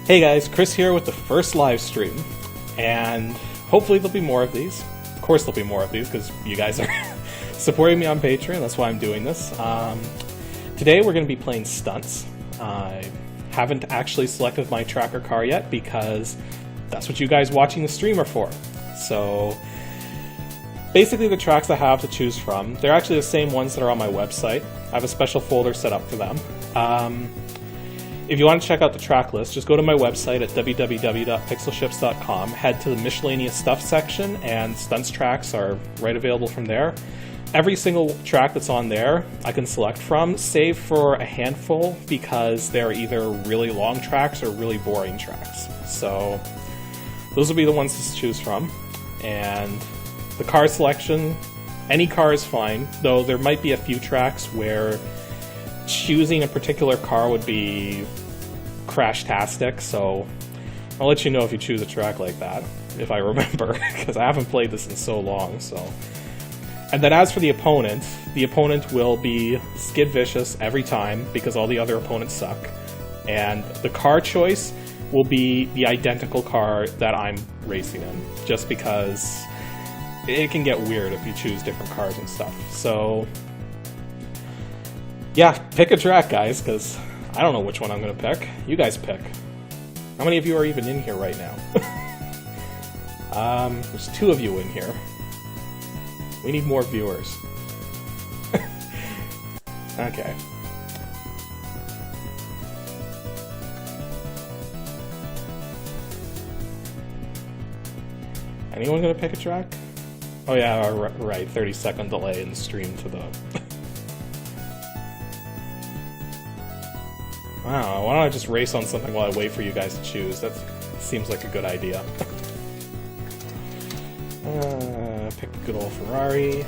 Hey guys, Chris here with the first live stream, and hopefully there'll be more of these. Of course there'll be more of these because you guys are supporting me on Patreon, that's why I'm doing this. Today we're going to be playing Stunts. I haven't actually selected my tracker car yet because that's what you guys watching the stream are for. So basically the tracks I have to choose from, they're actually the same ones that are on my website. I have a special folder set up for them. If you want to check out the track list, just go to my website at www.pixelships.com, head to the miscellaneous stuff section, and Stunts tracks are right available from there. Every single track that's on there I can select from, save for a handful because they're either really long tracks or really boring tracks. So those will be the ones to choose from. And the car selection, any car is fine, though there might be a few tracks where choosing a particular car would be crash-tastic, so I'll let you know if you choose a track like that, if I remember, because I haven't played this in so long. So, and then as for the opponent will be Skid Vicious every time, because all the other opponents suck, and the car choice will be the identical car that I'm racing in, just because it can get weird if you choose different cars and stuff. So yeah, pick a track, guys, because I don't know which one I'm going to pick. You guys pick. How many of you are even in here right now? There's 2 of you in here. We need more viewers. Okay. Anyone going to pick a track? Oh yeah, right, 30-second delay in the stream to the... Wow, why don't I just race on something while I wait for you guys to choose? That seems like a good idea. Pick a good old Ferrari.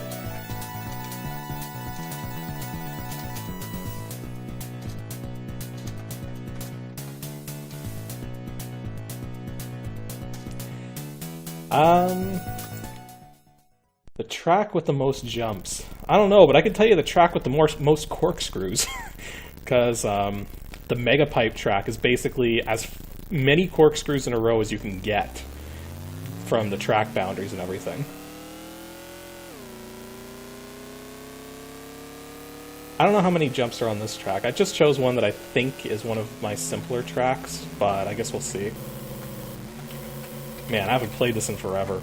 The track with the most jumps. I don't know, but I can tell you the track with the most corkscrews. Because, the Mega Pipe track is basically as many corkscrews in a row as you can get from the track boundaries and everything. I don't know how many jumps are on this track. I just chose one that I think is one of my simpler tracks, but I guess we'll see. Man, I haven't played this in forever.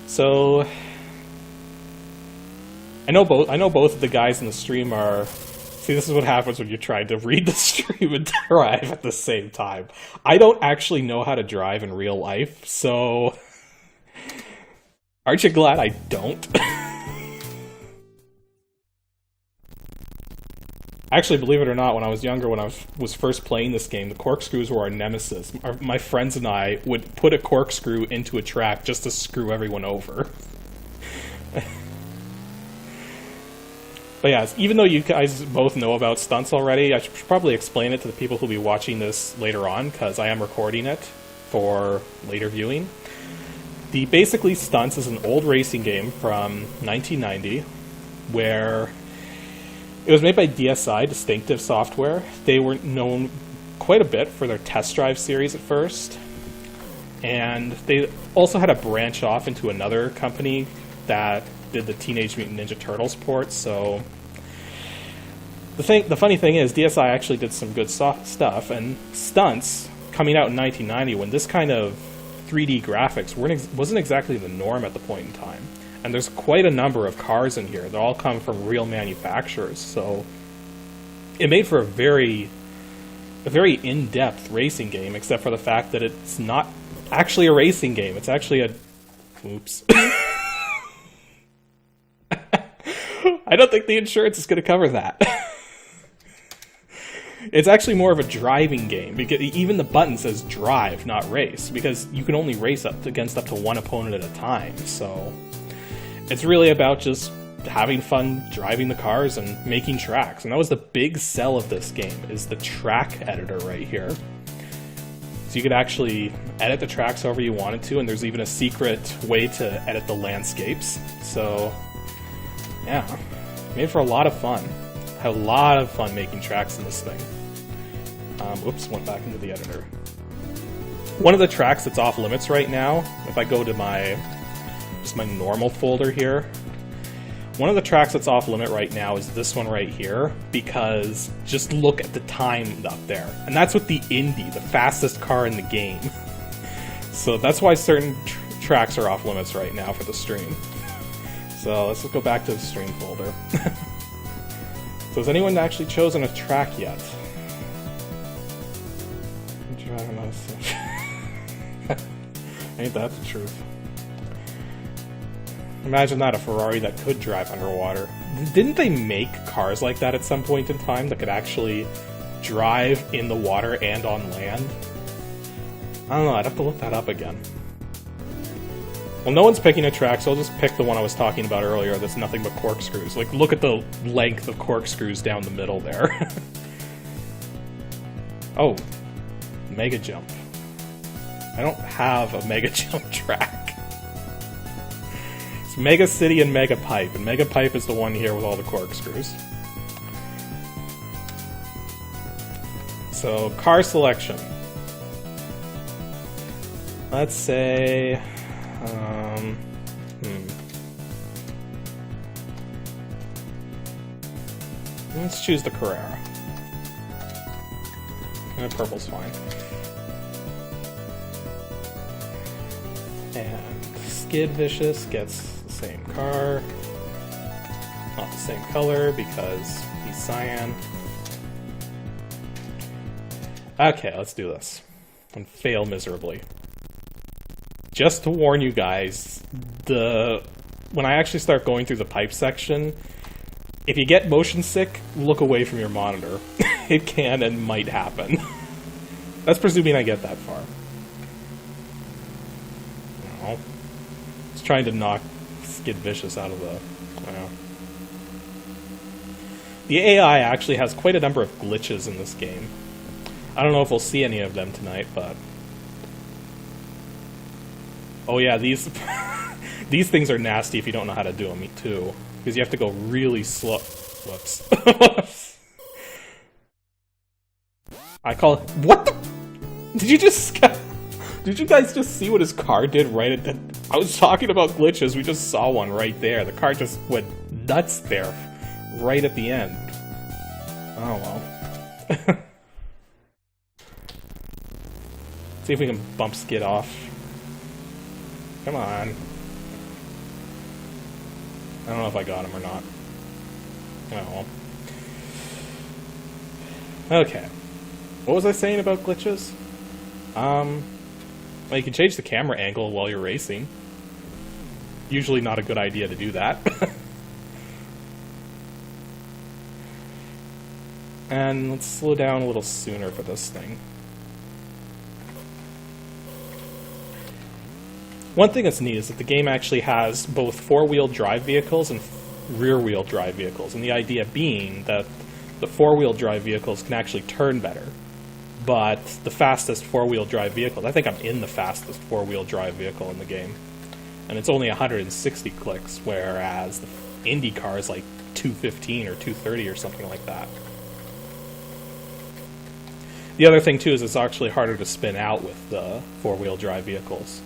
So I know both of the guys in the stream are... See, this is what happens when you're trying to read the stream and drive at the same time. I don't actually know how to drive in real life, so... Aren't you glad I don't? Actually, believe it or not, when I was younger, when I was first playing this game, the corkscrews were our nemesis. My friends and I would put a corkscrew into a track just to screw everyone over. But yeah, even though you guys both know about Stunts already, I should probably explain it to the people who'll be watching this later on, because I am recording it for later viewing. Basically, Stunts is an old racing game from 1990, where it was made by DSI, Distinctive Software. They were known quite a bit for their test drive series at first, and they also had a branch off into another company that did the Teenage Mutant Ninja Turtles ports. So the funny thing is, DSI actually did some good stuff, and Stunts, coming out in 1990, when this kind of 3D graphics wasn't exactly the norm at the point in time. And there's quite a number of cars in here. They all come from real manufacturers, so it made for a very in-depth racing game, except for the fact that it's not actually a racing game. It's actually a... Oops. I don't think the insurance is going to cover that. It's actually more of a driving game, because even the button says drive, not race, because you can only race against up to one opponent at a time. So it's really about just having fun driving the cars and making tracks. And that was the big sell of this game, is the track editor right here. So you could actually edit the tracks however you wanted to, and there's even a secret way to edit the landscapes. So yeah, made for a lot of fun. I had a lot of fun making tracks in this thing. Oops, went back into the editor. One of the tracks that's off limits right now, if I go to my normal folder here, one of the tracks that's off limit right now is this one right here, because just look at the time up there. And that's with the Indy, the fastest car in the game. So that's why certain tracks are off limits right now for the stream. So let's just go back to the stream folder. So has anyone actually chosen a track yet? Ain't that the truth? Imagine that, a Ferrari that could drive underwater. Didn't they make cars like that at some point in time that could actually drive in the water and on land? I don't know, I'd have to look that up again. Well, no one's picking a track, so I'll just pick the one I was talking about earlier that's nothing but corkscrews. Like, look at the length of corkscrews down the middle there. Oh, Mega Jump. I don't have a Mega Jump track. It's Mega City and Mega Pipe, and Mega Pipe is the one here with all the corkscrews. So, car selection. Let's say... Let's choose the Carrera. Purple's fine. And Skid Vicious gets the same car. Not the same color because he's cyan. Okay, let's do this. And fail miserably. Just to warn you guys, when I actually start going through the pipe section, if you get motion sick, look away from your monitor. It can and might happen. That's presuming I get that far. No. It's trying to knock Skid Vicious out of the... The AI actually has quite a number of glitches in this game. I don't know if we'll see any of them tonight, but... Oh yeah, these these things are nasty if you don't know how to do them, too. Because you have to go really slow. Whoops. I call it... What the... Did you guys just see what his car did right at the... I was talking about glitches, we just saw one right there. The car just went nuts there, right at the end. Oh well. See if we can bump Skid off. Come on. I don't know if I got him or not. Oh well. Okay. What was I saying about glitches? Well, you can change the camera angle while you're racing. Usually not a good idea to do that. And let's slow down a little sooner for this thing. One thing that's neat is that the game actually has both four-wheel drive vehicles and rear-wheel drive vehicles, and the idea being that the four-wheel drive vehicles can actually turn better. But the fastest four-wheel drive vehicle, I think I'm in the fastest four-wheel drive vehicle in the game, and it's only 160 clicks, whereas the Indy car is like 215 or 230 or something like that. The other thing too is it's actually harder to spin out with the four-wheel drive vehicles.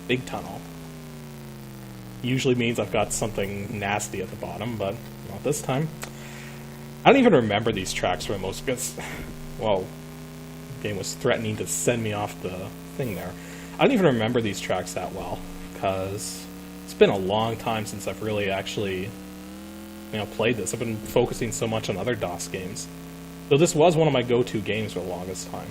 Big tunnel. Usually means I've got something nasty at the bottom, but not this time. I don't even remember these tracks for most, because, well, the game was threatening to send me off the thing there. I don't even remember these tracks that well, because it's been a long time since I've really actually, played this. I've been focusing so much on other DOS games. So this was one of my go-to games for the longest time.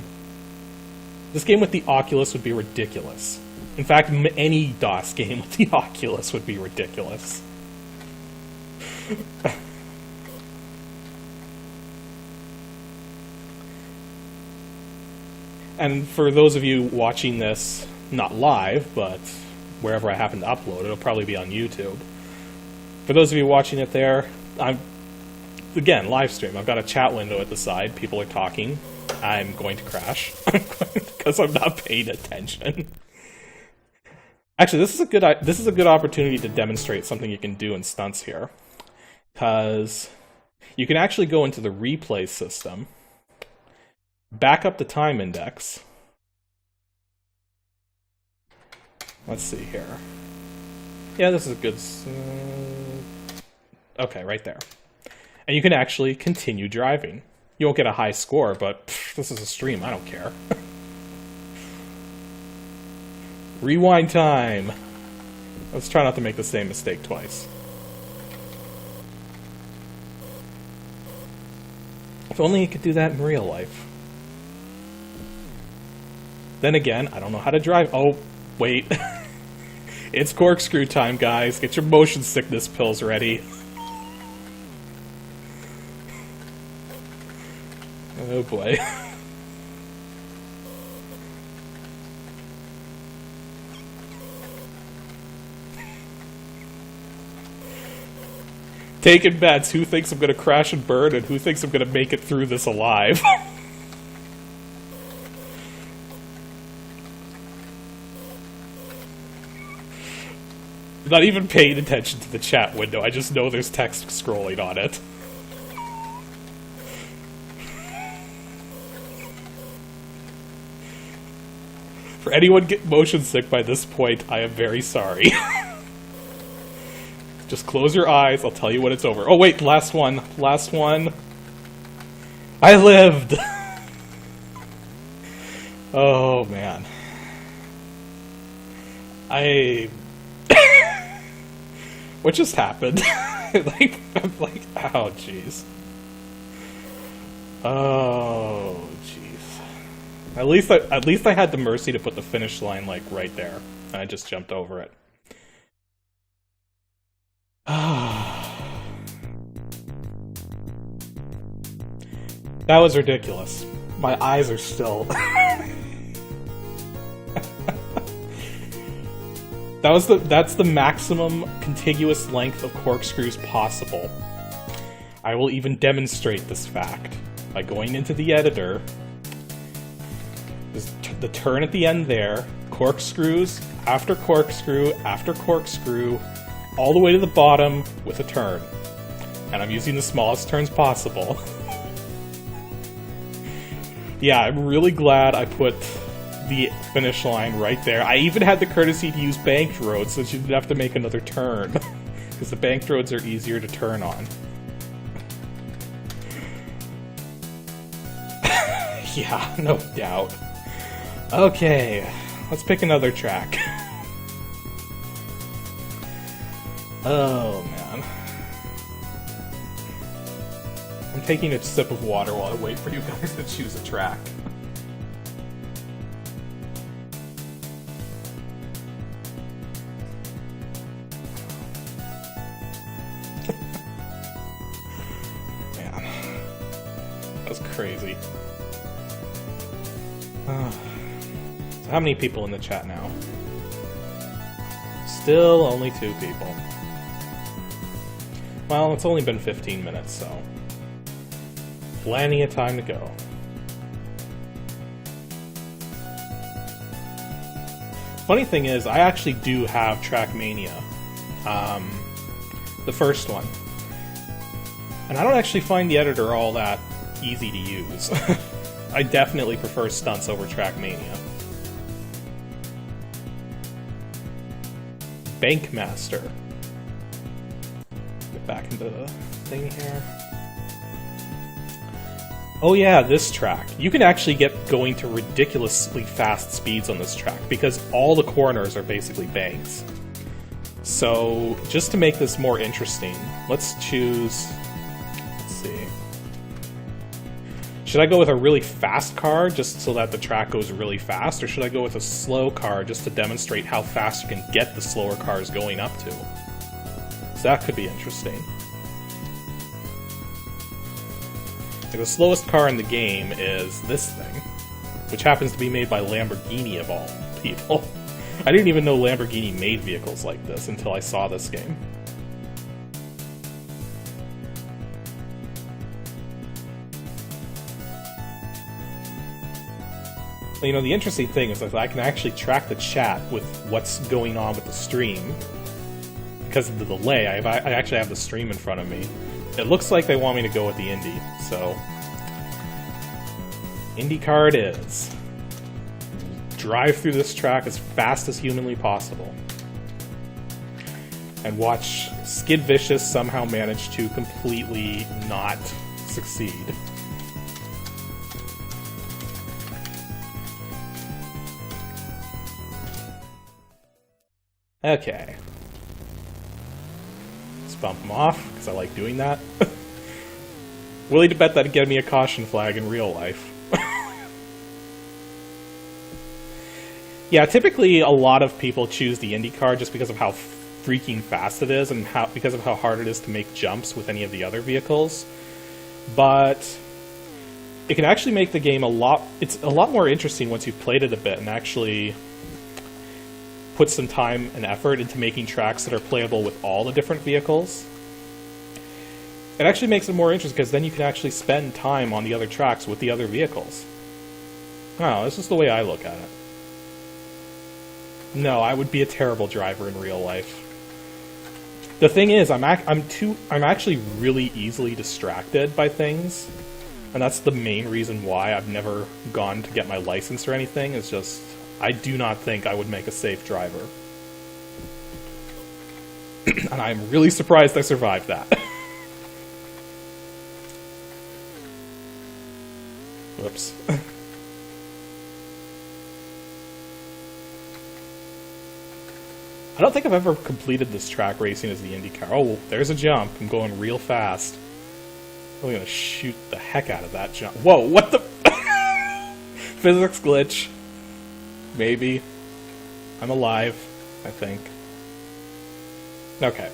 This game with the Oculus would be ridiculous. In fact, any DOS game with the Oculus would be ridiculous. And for those of you watching this, not live, but wherever I happen to upload it, it'll probably be on YouTube. For those of you watching it there, again, live stream. I've got a chat window at the side. People are talking. I'm going to crash because I'm not paying attention. Actually, this is a good opportunity to demonstrate something you can do in Stunts here, because you can actually go into the replay system, back up the time index. Let's see here. Yeah, this is a good... okay, right there. And you can actually continue driving. You won't get a high score, but this is a stream, I don't care. Rewind time! Let's try not to make the same mistake twice. If only you could do that in real life. Then again, I don't know how to drive. Oh, wait. It's corkscrew time, guys. Get your motion sickness pills ready. Oh boy. Taking bets. Who thinks I'm gonna crash and burn, and who thinks I'm gonna make it through this alive? I'm not even paying attention to the chat window. I just know there's text scrolling on it. For anyone get motion sick by this point, I am very sorry. Just close your eyes, I'll tell you when it's over. Oh wait, last one. Last one. I lived! Oh man. What just happened? I'm like, oh jeez. Oh jeez. At least I had the mercy to put the finish line like right there. And I just jumped over it. That was ridiculous. My eyes are still... That's the maximum contiguous length of corkscrews possible. I will even demonstrate this fact by going into the editor. There's the turn at the end there, corkscrews, after corkscrew, all the way to the bottom with a turn. And I'm using the smallest turns possible. Yeah, I'm really glad I put the finish line right there. I even had the courtesy to use banked roads so that you didn't have to make another turn. Because the banked roads are easier to turn on. Yeah, no doubt. Okay, let's pick another track. Oh, man. I'm taking a sip of water while I wait for you guys to choose a track. Man. That was crazy. So how many people in the chat now? Still only 2 people. Well, it's only been 15 minutes, so... plenty of time to go. Funny thing is, I actually do have Trackmania. The first one. And I don't actually find the editor all that easy to use. I definitely prefer Stunts over Trackmania. Bankmaster. Get back into the thing here. Oh yeah, this track. You can actually get going to ridiculously fast speeds on this track because all the corners are basically banks. So, just to make this more interesting, let's choose... let's see. Should I go with a really fast car just so that the track goes really fast, or should I go with a slow car just to demonstrate how fast you can get the slower cars going up to? So that could be interesting. The slowest car in the game is this thing, which happens to be made by Lamborghini of all people. I didn't even know Lamborghini made vehicles like this until I saw this game. You know, the interesting thing is that I can actually track the chat with what's going on with the stream. Because of the delay, I actually have the stream in front of me. It looks like they want me to go with the Indy, so... IndyCar it is. Drive through this track as fast as humanly possible. And watch Skid Vicious somehow manage to completely not succeed. Okay. Let's bump him off, because I like doing that. Willing to bet that'd get me a caution flag in real life. Yeah, typically a lot of people choose the IndyCar just because of how freaking fast it is and because of how hard it is to make jumps with any of the other vehicles. But it can actually make the game it's a lot more interesting once you've played it a bit and actually put some time and effort into making tracks that are playable with all the different vehicles. It actually makes it more interesting because then you can actually spend time on the other tracks with the other vehicles. Oh, this is the way I look at it. No, I would be a terrible driver in real life. The thing is, I'm actually really easily distracted by things, and that's the main reason why I've never gone to get my license or anything. It's just I do not think I would make a safe driver. And I'm really surprised I survived that. Whoops. I don't think I've ever completed this track racing as the IndyCar. Oh, there's a jump. I'm going real fast. I'm gonna shoot the heck out of that jump. Whoa, what the... Physics glitch. Maybe. I'm alive, I think. Okay.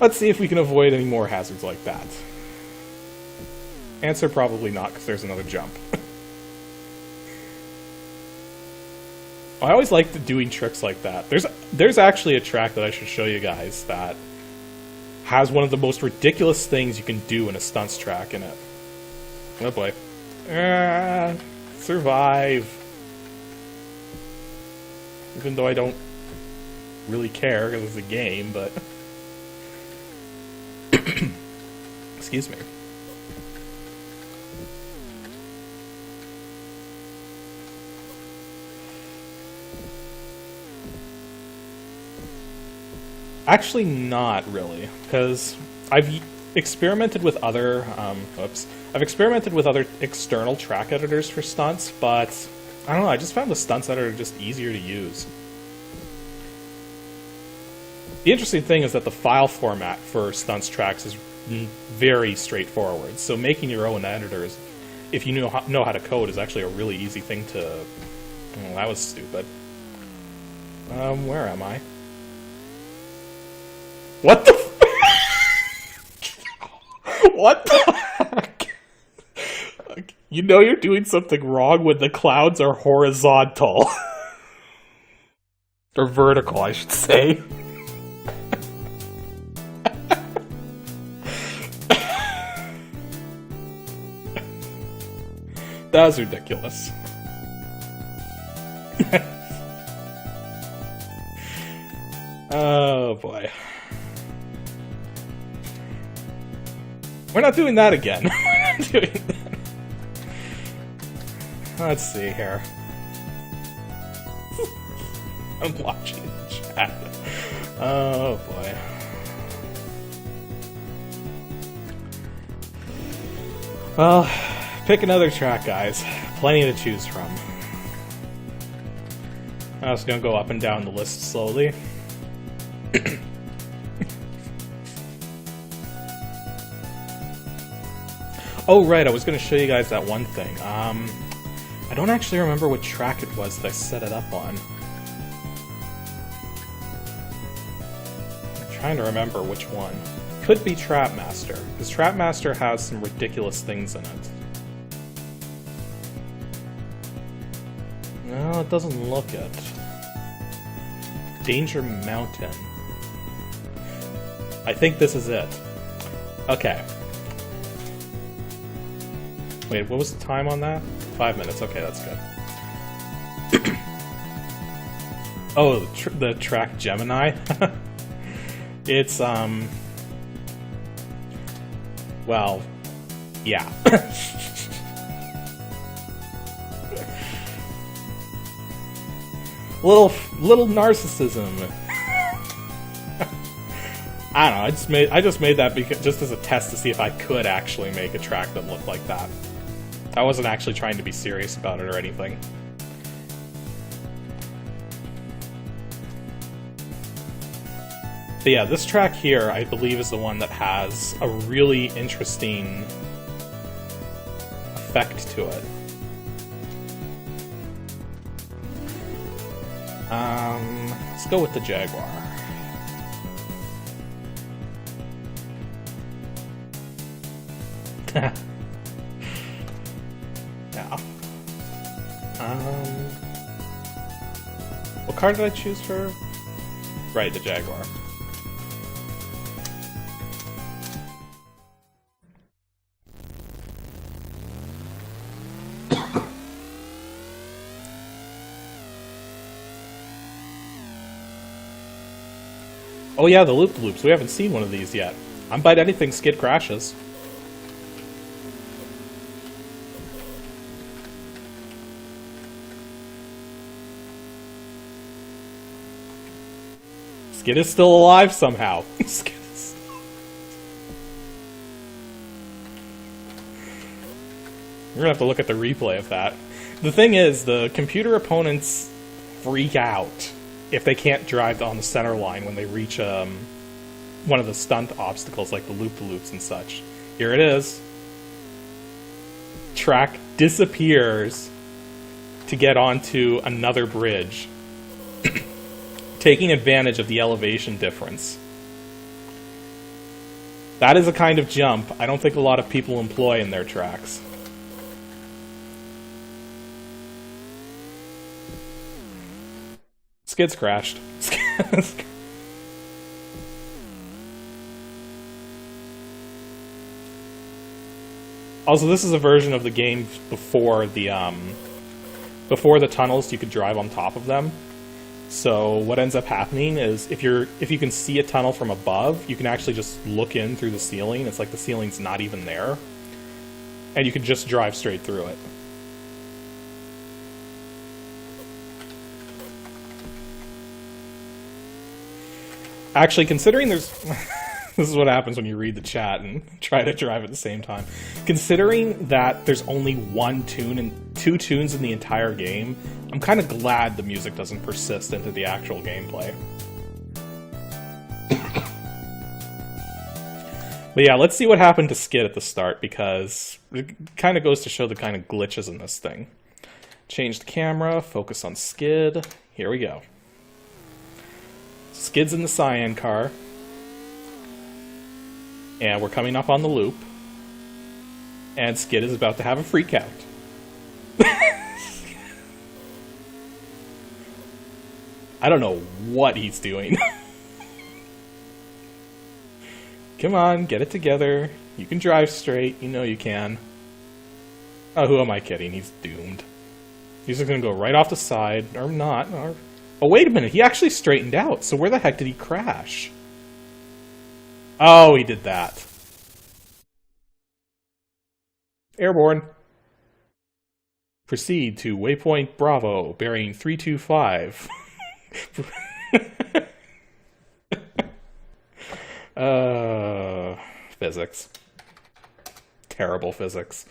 Let's see if we can avoid any more hazards like that. Answer probably not, because there's another jump. I always like doing tricks like that. There's actually a track that I should show you guys that has one of the most ridiculous things you can do in a stunts track in it. Oh boy. Survive. Even though I don't really care because it's a game, but... Excuse me. Actually, not really, because I've experimented with other, I've experimented with other external track editors for stunts, but I don't know, I just found the stunts editor just easier to use. The interesting thing is that the file format for stunts tracks is very straightforward, so making your own editors, if you know how to code, is actually a really easy thing to... Oh, that was stupid. Where am I? What the What the heck? You know you're doing something wrong when the clouds are horizontal. Or vertical, I should say. That was ridiculous. Oh boy. We're not doing that again. We're not doing that. Let's see here. I'm watching the chat. Oh boy. Well, pick another track, guys. Plenty to choose from. I'm just gonna go up and down the list slowly. Oh right, I was gonna show you guys that one thing. I don't actually remember what track it was that I set it up on. I'm trying to remember which one. Could be Trapmaster, because Trapmaster has some ridiculous things in it. No, it doesn't look it. Danger Mountain. I think this is it. Okay. Wait, what was the time on that? 5 minutes. Okay, that's good. Oh, the track Gemini? It's, well, yeah. little narcissism. I don't know, I just made that because, just as a test to see if I could actually make a track that looked like that. I wasn't actually trying to be serious about it or anything. But yeah, this track here, I believe, is the one that has a really interesting effect to it. Let's go with the Jaguar. Yeah. What car did I choose for? Right, the Jaguar. Oh yeah, the loop-loops. We haven't seen one of these yet. I'm bet anything Skid crashes. Skid is still alive somehow. Skid is... We're gonna have to look at the replay of that. The thing is, the computer opponents freak out if they can't drive on the center line when they reach one of the stunt obstacles, like the loop-de-loops and such. Here it is. Track disappears to get onto another bridge, taking advantage of the elevation difference. That is a kind of jump I don't think a lot of people employ in their tracks. Skid's crashed. Also, this is a version of the game before the tunnels. You could drive on top of them. So what ends up happening is if you can see a tunnel from above, you can actually just look in through the ceiling. It's like the ceiling's not even there, and you can just drive straight through it. Actually, considering there's... This is what happens when you read the chat and try to drive at the same time. Considering that there's only one tune and two tunes in the entire game, I'm kind of glad the music doesn't persist into the actual gameplay. But yeah, let's see what happened to Skid at the start, because it kind of goes to show the kind of glitches in this thing. Change the camera, focus on Skid. Here we go. Skid's in the cyan car. And we're coming up on the loop. And Skid is about to have a freak out. I don't know what he's doing. Come on, get it together. You can drive straight. You know you can. Oh, who am I kidding? He's doomed. He's just going to go right off the side. Or not. Or... Oh, wait a minute. He actually straightened out. So where the heck did he crash? Oh, he did that. Airborne. Proceed to waypoint Bravo, bearing 325. Physics. Terrible physics.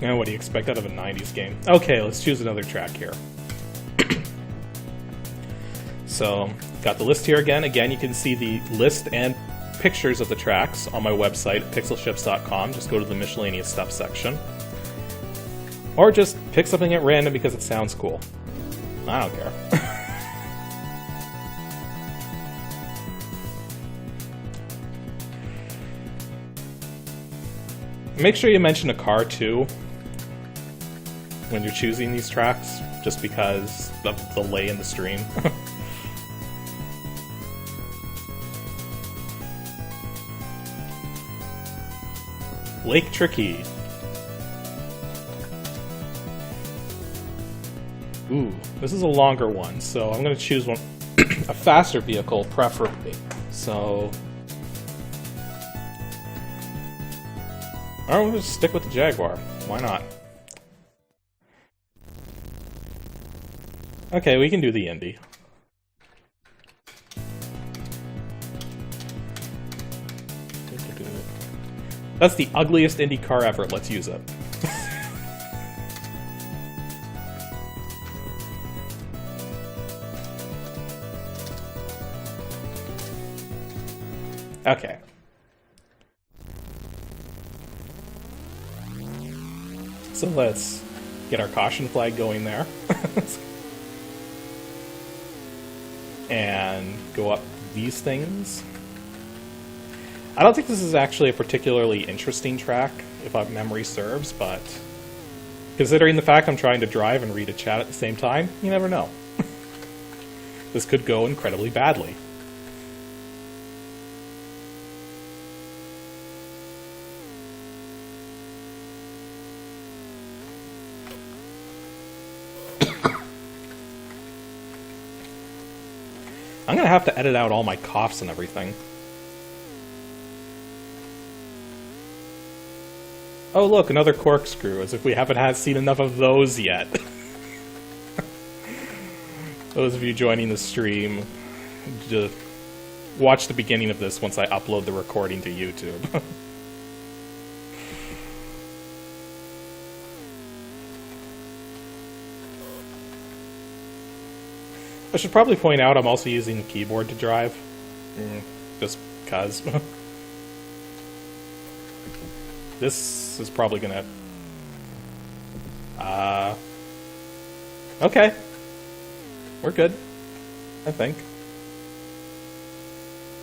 Now, what do you expect out of a 90s game? Okay, let's choose another track here. So, got the list here again. Again, you can see the list and pictures of the tracks on my website, pixelships.com. Just go to the miscellaneous stuff section. Or just pick something at random because it sounds cool. I don't care. Make sure you mention a car, too, when you're choosing these tracks, just because of the delay in the stream. Lake Tricky. Ooh, this is a longer one, so I'm going to choose one, a faster vehicle, preferably. So, alright, we'll just stick with the Jaguar. Why not? Okay, we can do the Indy. That's the ugliest Indy car ever. Let's use it. Okay. So let's get our caution flag going there. And go up these things. I don't think this is actually a particularly interesting track, if my memory serves, but considering the fact I'm trying to drive and read a chat at the same time, you never know. This could go incredibly badly. I'm gonna have to edit out all my coughs and everything. Oh look, another corkscrew, as if we haven't seen enough of those yet. Those of you joining the stream, just watch the beginning of this once I upload the recording to YouTube. I should probably point out I'm also using the keyboard to drive. Just because. This is probably gonna... Okay. We're good. I think.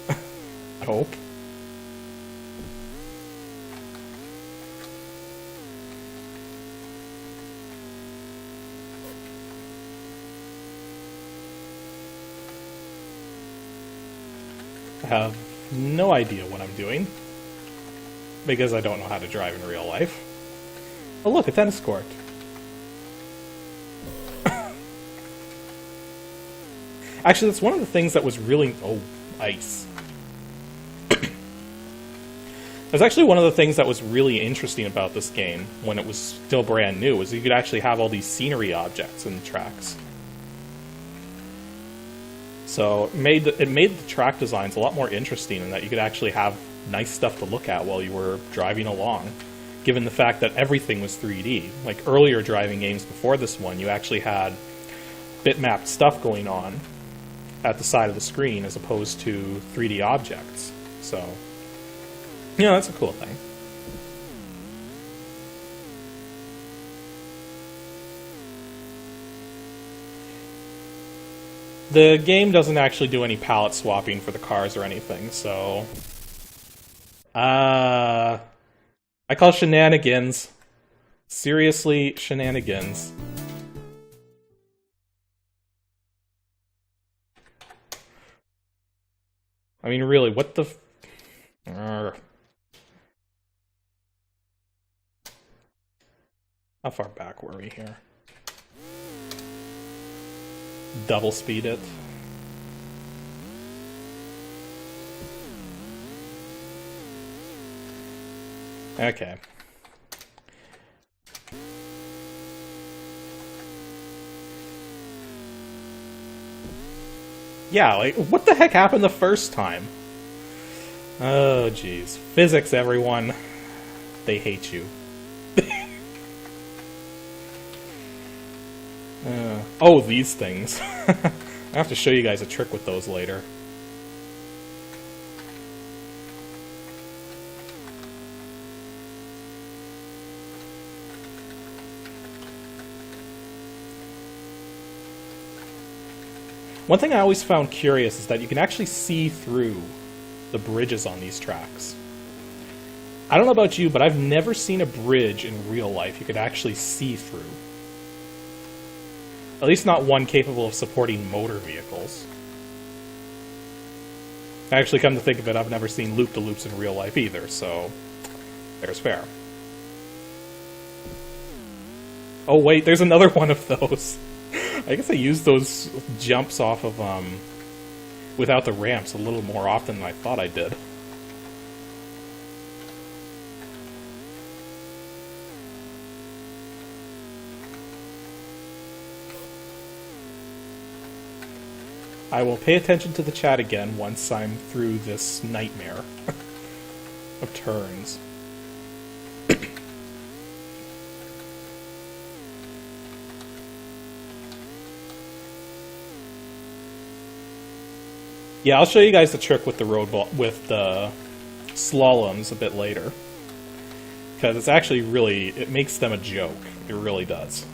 I hope. I have no idea what I'm doing, because I don't know how to drive in real life. Oh look, a tennis court. Actually, that's one of the things that was really... Oh, ice. That's actually one of the things that was really interesting about this game, when it was still brand new, was you could actually have all these scenery objects in the tracks. So it made the track designs a lot more interesting in that you could actually have nice stuff to look at while you were driving along, given the fact that everything was 3D. Like earlier driving games before this one, you actually had bitmapped stuff going on at the side of the screen as opposed to 3D objects. So, yeah, that's a cool thing. The game doesn't actually do any palette swapping for the cars or anything, so... I call shenanigans. Seriously, shenanigans. I mean, really, what the... How far back were we here? Double speed it. Okay. Yeah, like, what the heck happened the first time? Oh, jeez. Physics, everyone. They hate you. Oh, these things. I have to show you guys a trick with those later. One thing I always found curious is that you can actually see through the bridges on these tracks. I don't know about you, but I've never seen a bridge in real life you could actually see through. At least not one capable of supporting motor vehicles. Actually, come to think of it, I've never seen loop-de-loops in real life either, so... There's fair. Oh wait, there's another one of those. I guess I used those jumps off of, without the ramps a little more often than I thought I did. I will pay attention to the chat again once I'm through this nightmare of turns. Yeah, I'll show you guys the trick with the with the slaloms a bit later, because it's actually really, it makes them a joke. It really does.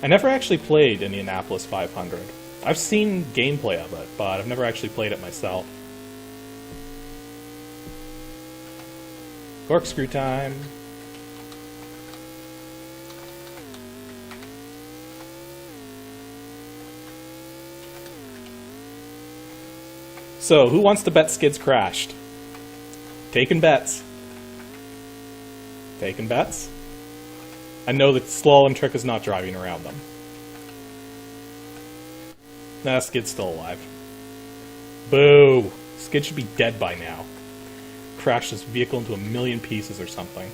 I never actually played Indianapolis 500. I've seen gameplay of it, but I've never actually played it myself. Corkscrew time. So, who wants to bet skids crashed? Taking bets. Taking bets? I know the slalom trick is not driving around them. Nah, Skid's still alive. Boo! Skid should be dead by now. Crashed this vehicle into a million pieces or something.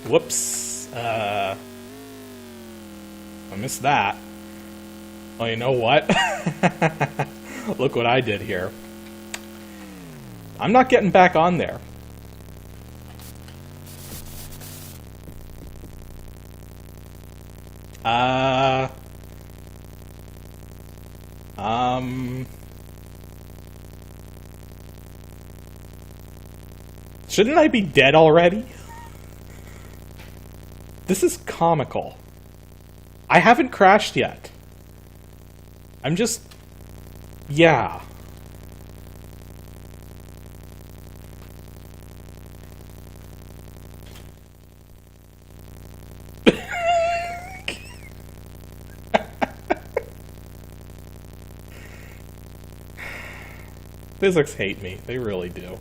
Whoops. I missed that. Oh, you know what? Look what I did here. I'm not getting back on there. Shouldn't I be dead already? This is comical. I haven't crashed yet. I'm just... yeah. Physics hate me. They really do.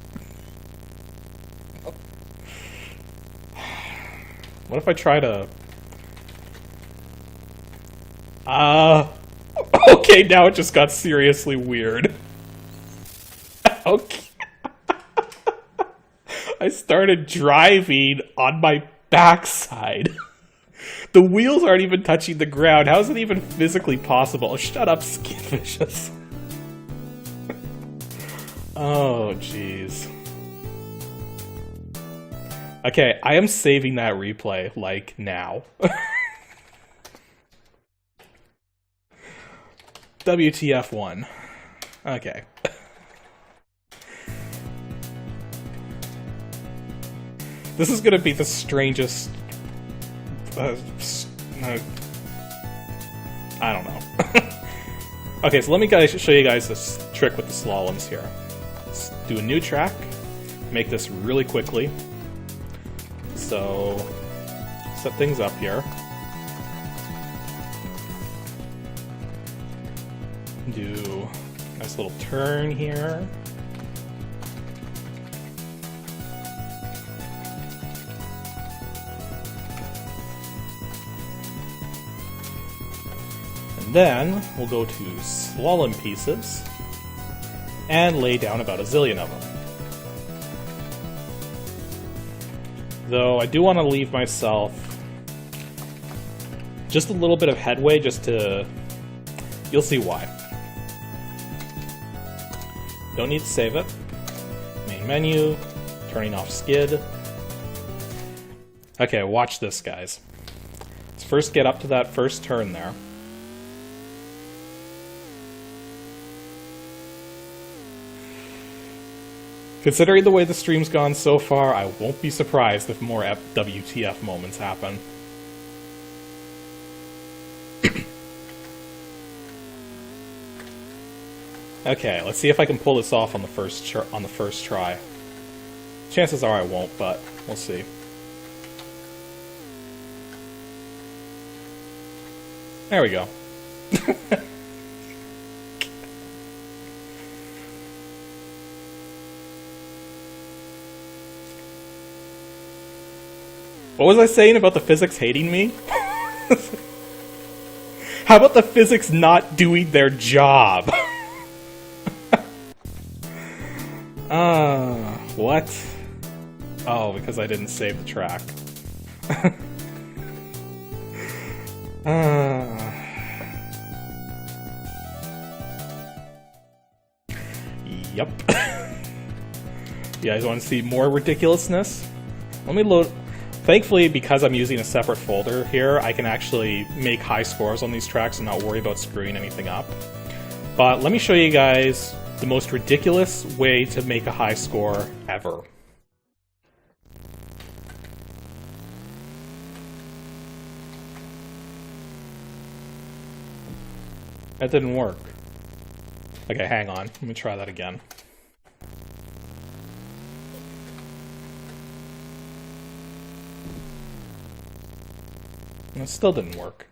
What if I try to... okay, now it just got seriously weird. Okay. I started driving on my backside. The wheels aren't even touching the ground. How is it even physically possible? Oh, shut up, Skidvicious. Oh, jeez. Okay, I am saving that replay, like, now. WTF1. Okay. This is gonna be the strangest... I don't know. Okay, so let me show you guys this trick with the slaloms here. Let's do a new track. Make this really quickly. So, set things up here. Do a nice little turn here. And then we'll go to slalom pieces and lay down about a zillion of them. Though I do want to leave myself just a little bit of headway just to... you'll see why. Don't need to save it. Main menu, turning off skid. Okay, watch this, guys. Let's first get up to that first turn there. Considering the way the stream's gone so far, I won't be surprised if more WTF moments happen. Okay, let's see if I can pull this off on the first try. Chances are I won't, but we'll see. There we go. What was I saying about the physics hating me? How about the physics not doing their job? What? Oh, because I didn't save the track. Yep. You guys want to see more ridiculousness? Let me load... Thankfully, because I'm using a separate folder here, I can actually make high scores on these tracks and not worry about screwing anything up. But let me show you guys the most ridiculous way to make a high score ever. That didn't work. Okay, hang on. Let me try that again. It still didn't work.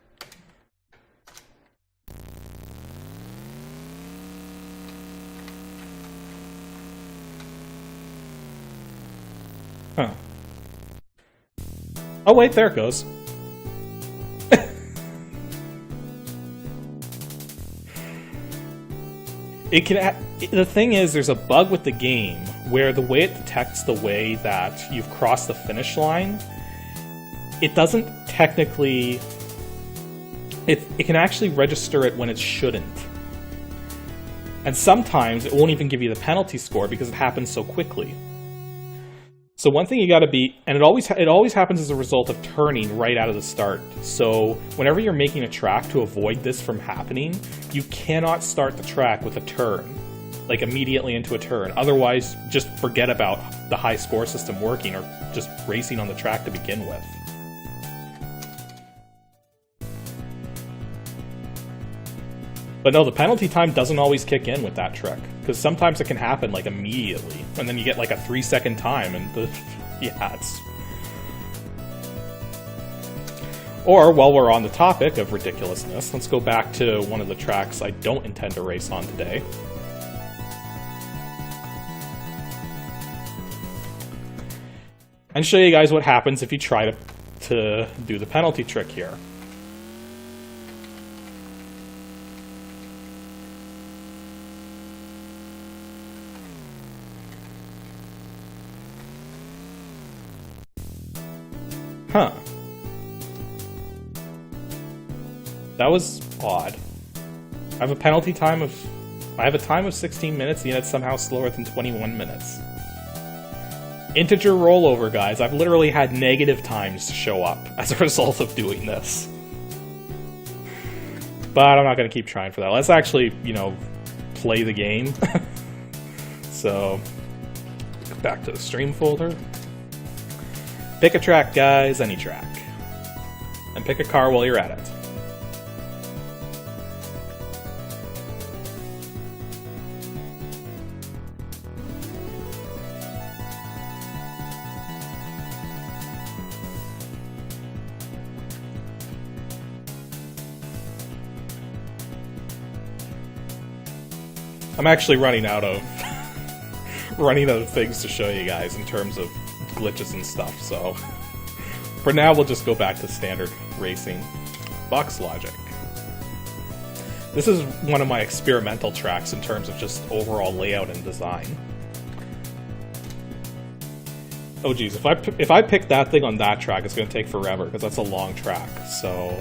Huh. Oh wait, there it goes. It can. The thing is, there's a bug with the game where the way it detects the way that you've crossed the finish line, it doesn't technically... It can actually register it when it shouldn't. And sometimes it won't even give you the penalty score because it happens so quickly. So one thing you gotta be... And it always happens as a result of turning right out of the start. So whenever you're making a track to avoid this from happening, you cannot start the track with a turn. Like immediately into a turn. Otherwise, just forget about the high score system working or just racing on the track to begin with. But no, the penalty time doesn't always kick in with that trick, because sometimes it can happen like immediately, and then you get like a 3-second time, and yeah, it's... Or, while we're on the topic of ridiculousness, let's go back to one of the tracks I don't intend to race on today. And show you guys what happens if you try to do the penalty trick here. Huh. That was odd. I have a penalty time of... I have a time of 16 minutes, yet it's somehow slower than 21 minutes. Integer rollover, guys. I've literally had negative times show up as a result of doing this. But I'm not going to keep trying for that. Let's actually, you know, play the game. So, back to the stream folder. Pick a track, guys, any track. And pick a car while you're at it. I'm actually running out of things to show you guys in terms of glitches and stuff, so for now we'll just go back to standard racing. Box logic. This is one of my experimental tracks in terms of just overall layout and design. Oh geez, if I pick that thing on that track, it's going to take forever because that's a long track, so...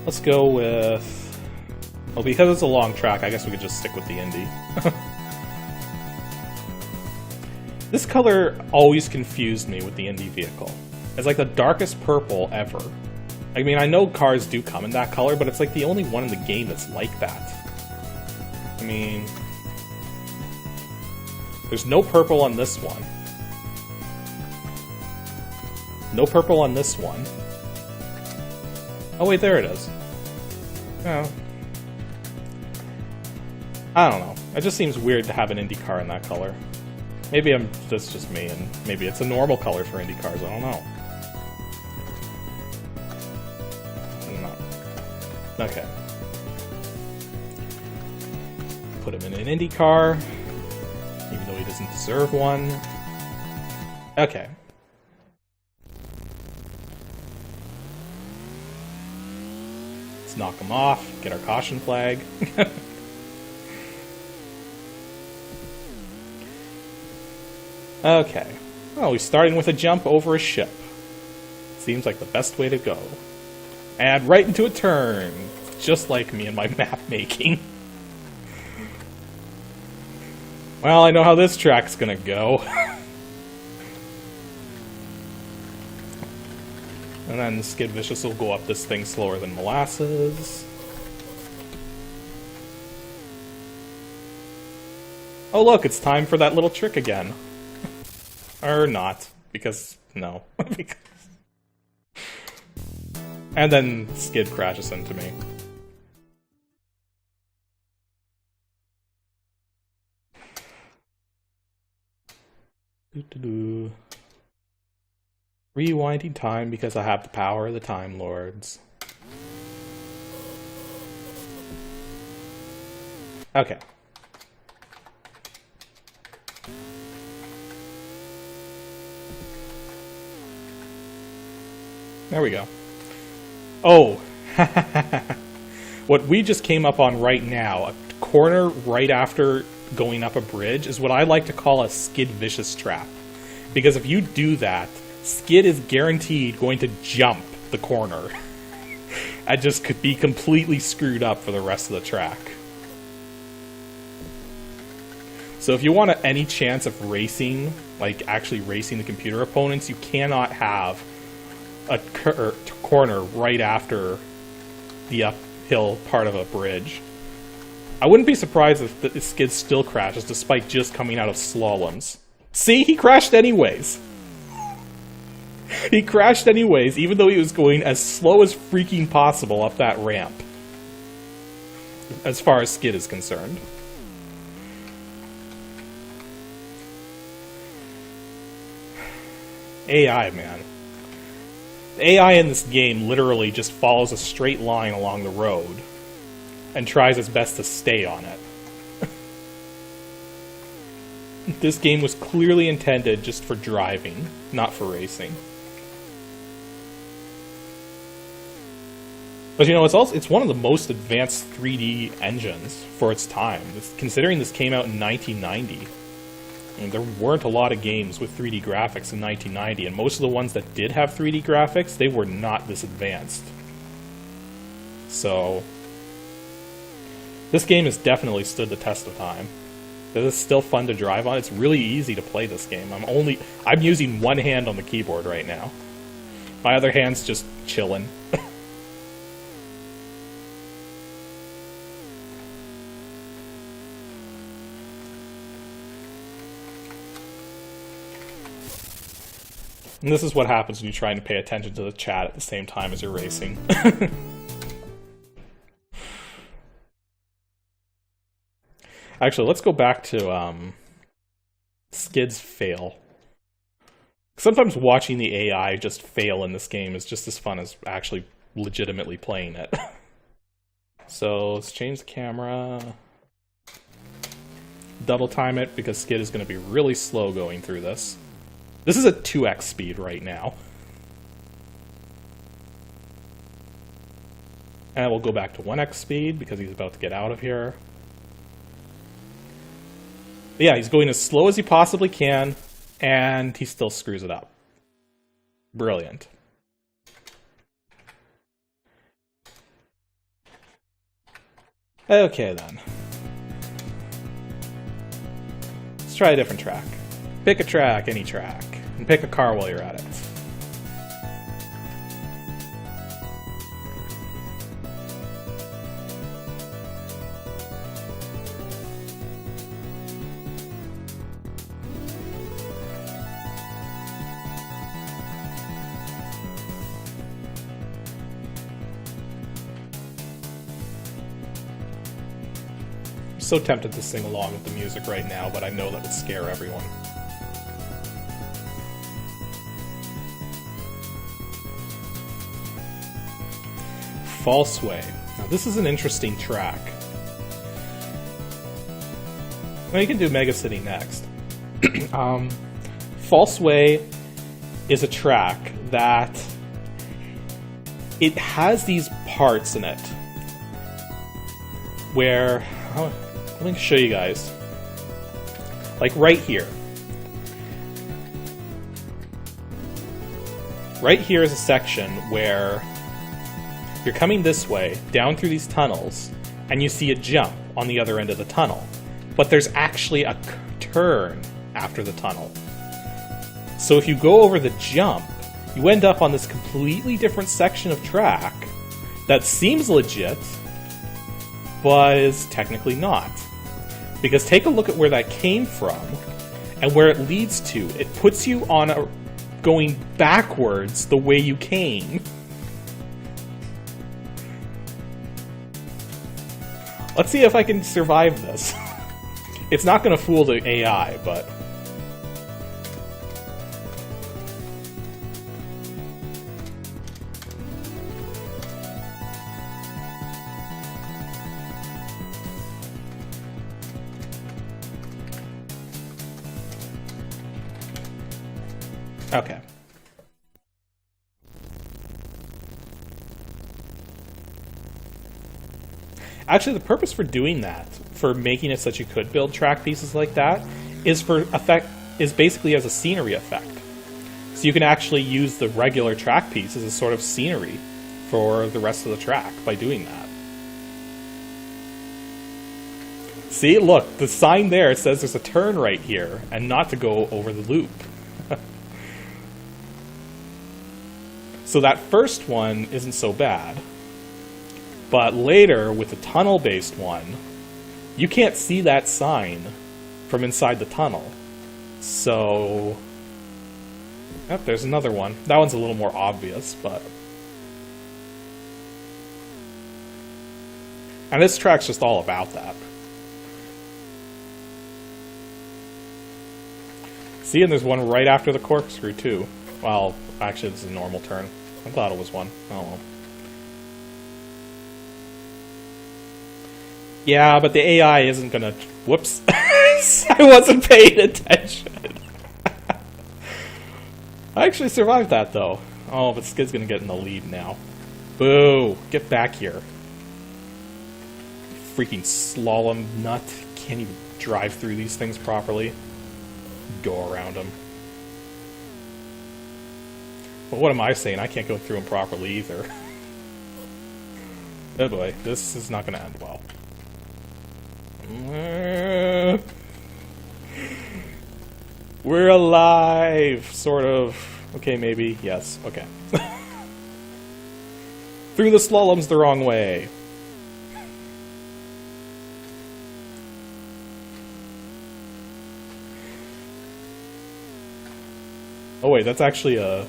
Let's go with... Well, because it's a long track, I guess we could just stick with the Indy. This color always confused me with the Indy vehicle. It's like the darkest purple ever. I mean, I know cars do come in that color, but it's like the only one in the game that's like that. I mean... There's no purple on this one. No purple on this one. Oh wait, there it is. Oh. I don't know. It just seems weird to have an Indy car in that color. Maybe that's just me, and maybe it's a normal color for Indy cars, I don't know. Okay. put him in an Indy car, even though he doesn't deserve one. Okay. Let's knock him off, get our caution flag. Okay. Oh, he's starting with a jump over a ship. Seems like the best way to go. And right into a turn, just like me and my map making. Well, I know how this track's gonna go. And then Skid Vicious will go up this thing slower than molasses. Oh look, it's time for that little trick again. Or not, because no. And then Skid crashes into me. Doo-doo-doo. Rewinding time because I have the power of the Time Lords. Okay. There we go. Oh, what we just came up on right now, a corner right after going up a bridge, is what I like to call a Skid Vicious trap. Because if you do that, Skid is guaranteed going to jump the corner. And just could be completely screwed up for the rest of the track. So if you want any chance of racing, like actually racing the computer opponents, you cannot have a corner right after the uphill part of a bridge. I wouldn't be surprised if the Skid still crashes despite just coming out of slaloms. See, he crashed anyways. He crashed anyways, even though he was going as slow as freaking possible up that ramp. As far as Skid is concerned. AI, man. The AI in this game literally just follows a straight line along the road and tries its best to stay on it. This game was clearly intended just for driving, not for racing. But you know, it's one of the most advanced 3D engines for its time. Considering this came out in 1990. And there weren't a lot of games with 3D graphics in 1990, and most of the ones that did have 3D graphics, they were not this advanced. So, this game has definitely stood the test of time. It is still fun to drive on. It's really easy to play this game. I'm using one hand on the keyboard right now. My other hand's just chilling. And this is what happens when you're trying to pay attention to the chat at the same time as you're racing. Actually, let's go back to Skid's fail. Sometimes watching the AI just fail in this game is just as fun as actually legitimately playing it. So let's change the camera. Double time it because Skid is going to be really slow going through this. This is at 2x speed right now. And we'll go back to 1x speed because he's about to get out of here. But yeah, he's going as slow as he possibly can, and he still screws it up. Brilliant. Okay then. Let's try a different track. Pick a track, any track, and pick a car while you're at it. I'm so tempted to sing along with the music right now, but I know that would scare everyone. False Way. Now this is an interesting track. Well, you can do Mega City next. False Way is a track that it has these parts in it where, let me show you guys. Like right here. Right here is a section where you're coming this way, down through these tunnels, and you see a jump on the other end of the tunnel. But there's actually a turn after the tunnel. So if you go over the jump, you end up on this completely different section of track that seems legit, but is technically not. Because take a look at where that came from, and where it leads to. It puts you on a going backwards the way you came. Let's see if I can survive this. It's not going to fool the AI, but... Okay. Actually, the purpose for doing that, for making it such you could build track pieces like that, is basically as a scenery effect. So you can actually use the regular track piece as a sort of scenery for the rest of the track by doing that. See, look, the sign there says there's a turn right here, and not to go over the loop. So that first one isn't so bad. But later, with the tunnel-based one, you can't see that sign from inside the tunnel. So... Yep, there's another one. That one's a little more obvious, but... And this track's just all about that. See, and there's one right after the corkscrew, too. Well, actually, this is a normal turn. I thought it was one. Oh well. Yeah, but the AI isn't gonna... Whoops. I wasn't paying attention. I actually survived that, though. Oh, but Skid's gonna get in the lead now. Boo! Get back here. Freaking slalom nut. Can't even drive through these things properly. Go around them. But what am I saying? I can't go through them properly either. Oh boy, this is not going to end well. We're alive! Sort of. Okay, maybe. Yes. Okay. Through the slaloms the wrong way. Oh wait, that's actually a...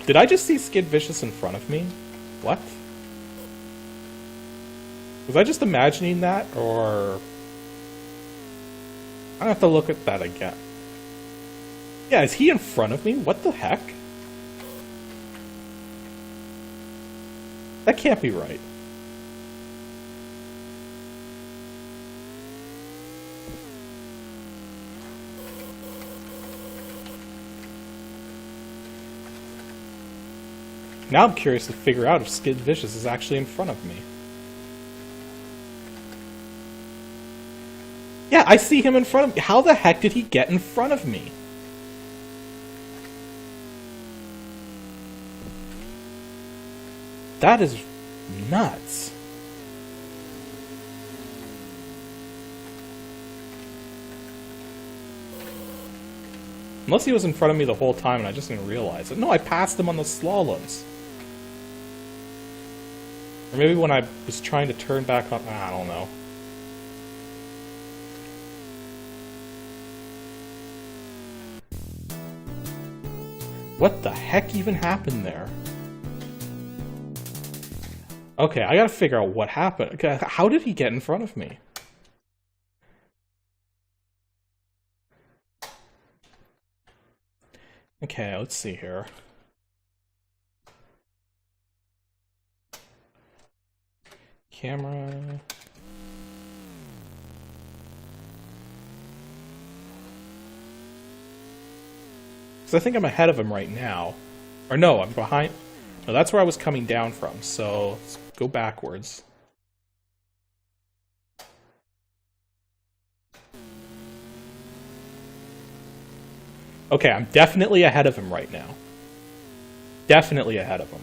Did I just see Skid Vicious in front of me? What? Was I just imagining that, or... I have to look at that again. Yeah, is he in front of me? What the heck? That can't be right. Now I'm curious to figure out if Skid Vicious is actually in front of me. Yeah, I see him in front of me. How the heck did he get in front of me? That is nuts. Unless he was in front of me the whole time and I just didn't realize it. No, I passed him on the slaloms. Or maybe when I was trying to turn back on... I don't know. What the heck even happened there? Okay, I gotta figure out what happened. How did he get in front of me? Okay, let's see here. Camera. Because I think I'm ahead of him right now. Or no, I'm behind. No, that's where I was coming down from. So let's go backwards. Okay, I'm definitely ahead of him right now. Definitely ahead of him.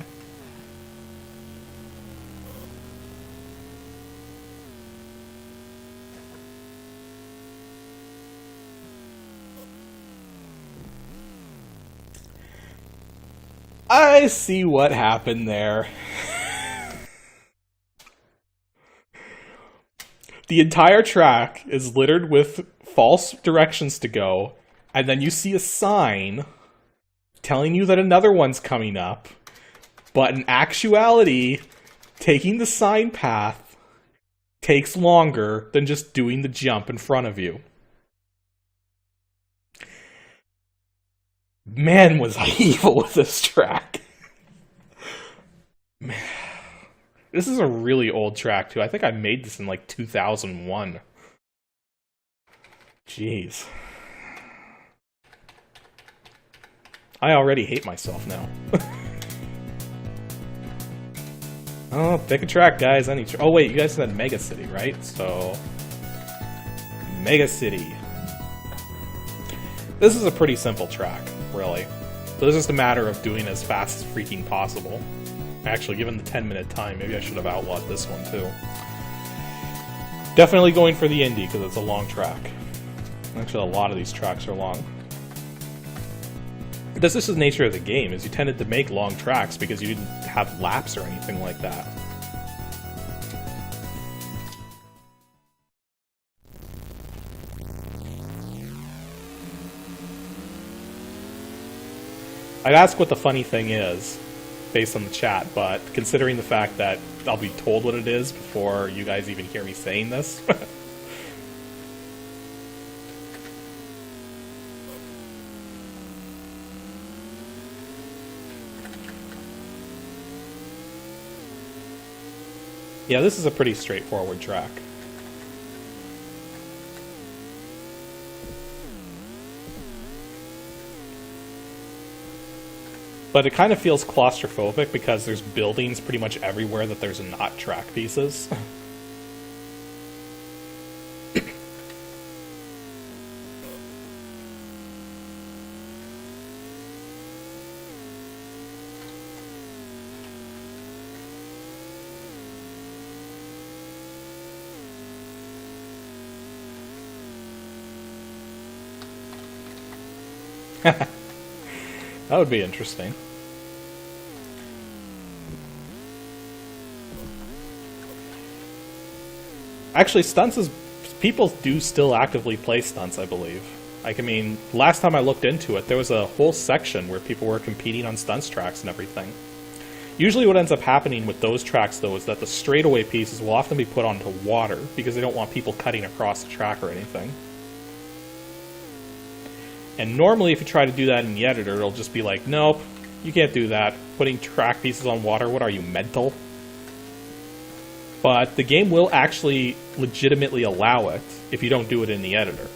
I see what happened there. The entire track is littered with false directions to go, and then you see a sign telling you that another one's coming up, but in actuality, taking the sign path takes longer than just doing the jump in front of you. Man, was I evil with this track. Man. This is a really old track, too. I think I made this in, like, 2001. Jeez. I already hate myself now. Oh, pick a track, guys. Oh, wait, you guys said Mega City, right? So... Mega City. This is a pretty simple track, really. So it's just a matter of doing as fast as freaking possible. Actually, given the 10-minute time, maybe I should have outlawed this one, too. Definitely going for the Indy, because it's a long track. Actually, a lot of these tracks are long. That's just the nature of the game, is you tended to make long tracks because you didn't have laps or anything like that. I'd ask what the funny thing is, based on the chat, but considering the fact that I'll be told what it is before you guys even hear me saying this. Yeah, this is a pretty straightforward track. But it kind of feels claustrophobic because there's buildings pretty much everywhere that there's not track pieces. That would be interesting. Actually, Stunts is... people do still actively play Stunts, I believe. Like, I mean, last time I looked into it, there was a whole section where people were competing on Stunts tracks and everything. Usually what ends up happening with those tracks, though, is that the straightaway pieces will often be put onto water because they don't want people cutting across the track or anything. And normally if you try to do that in the editor, it'll just be like, nope, you can't do that. Putting track pieces on water, what are you, mental? But the game will actually legitimately allow it if you don't do it in the editor.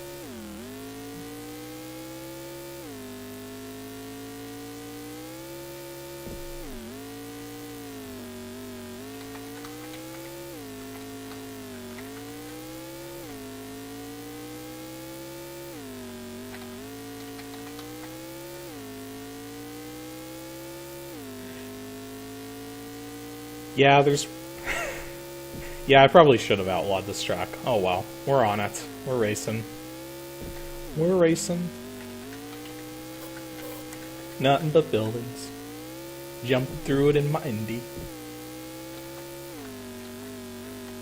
Yeah, there's... Yeah, I probably should have outlawed this track. Oh well, we're on it. We're racing. We're racing. Nothing but buildings. Jumping through it in my Indy.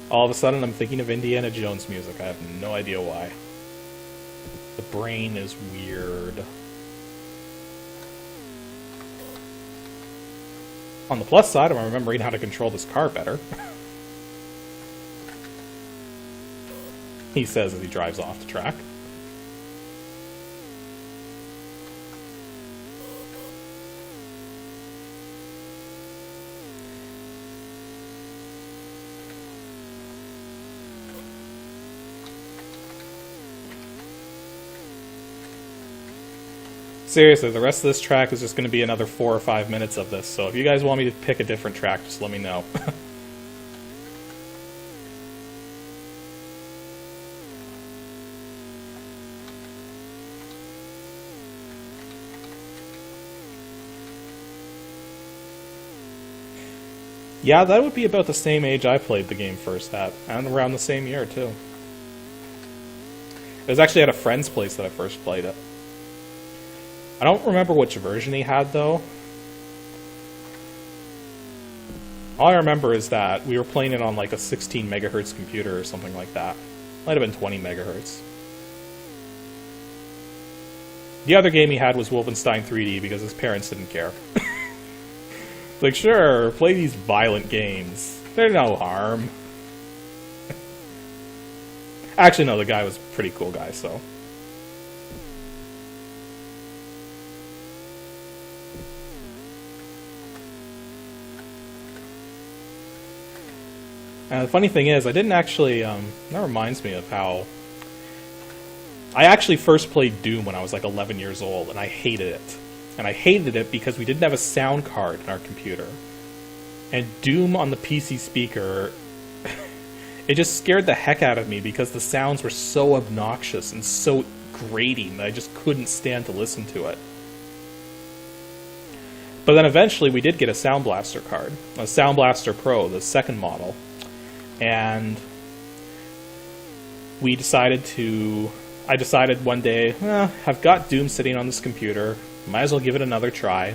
All of a sudden I'm thinking of Indiana Jones music. I have no idea why. The brain is weird. On the plus side, I'm remembering how to control this car better. He says as he drives off the track. Seriously, the rest of this track is just going to be another 4 or 5 minutes of this, so if you guys want me to pick a different track, just let me know. Yeah, that would be about the same age I played the game first at, and around the same year, too. It was actually at a friend's place that I first played it. I don't remember which version he had, though. All I remember is that we were playing it on like a 16 megahertz computer or something like that. Might have been 20 megahertz. The other game he had was Wolfenstein 3D because his parents didn't care. Like, sure, play these violent games. They're no harm. Actually, no, the guy was a pretty cool guy, so... And the funny thing is, I didn't actually, that reminds me of how... I actually first played Doom when I was like 11 years old, and I hated it. And I hated it because we didn't have a sound card in our computer. And Doom on the PC speaker, it just scared the heck out of me because the sounds were so obnoxious and so grating that I just couldn't stand to listen to it. But then eventually we did get a Sound Blaster card, a Sound Blaster Pro, the second model. And I decided one day, I've got Doom sitting on this computer, might as well give it another try.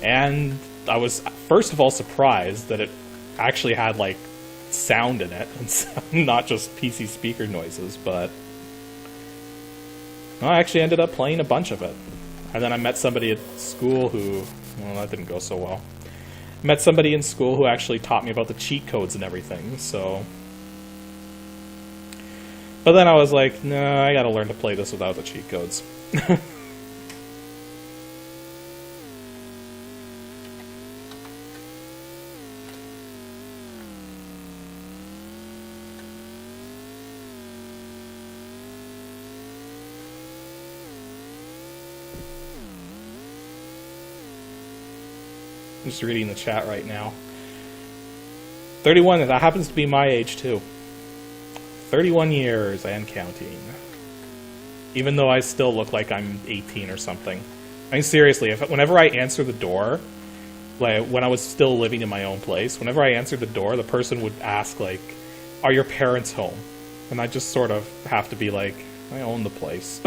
And I was, first of all, surprised that it actually had, like, sound in it, and not just PC speaker noises, but I actually ended up playing a bunch of it. And then I met somebody at school who, well, that didn't go so well. Met somebody in school who actually taught me about the cheat codes and everything, so... But then I was like, nah, I gotta learn to play this without the cheat codes. I'm just reading the chat right now. 31, that happens to be my age too. 31 years and counting. Even though I still look like I'm 18 or something. I mean, seriously, whenever I answer the door, like when I was still living in my own place, whenever I answered the door, the person would ask, like, are your parents home? And I just sort of have to be like, I own the place.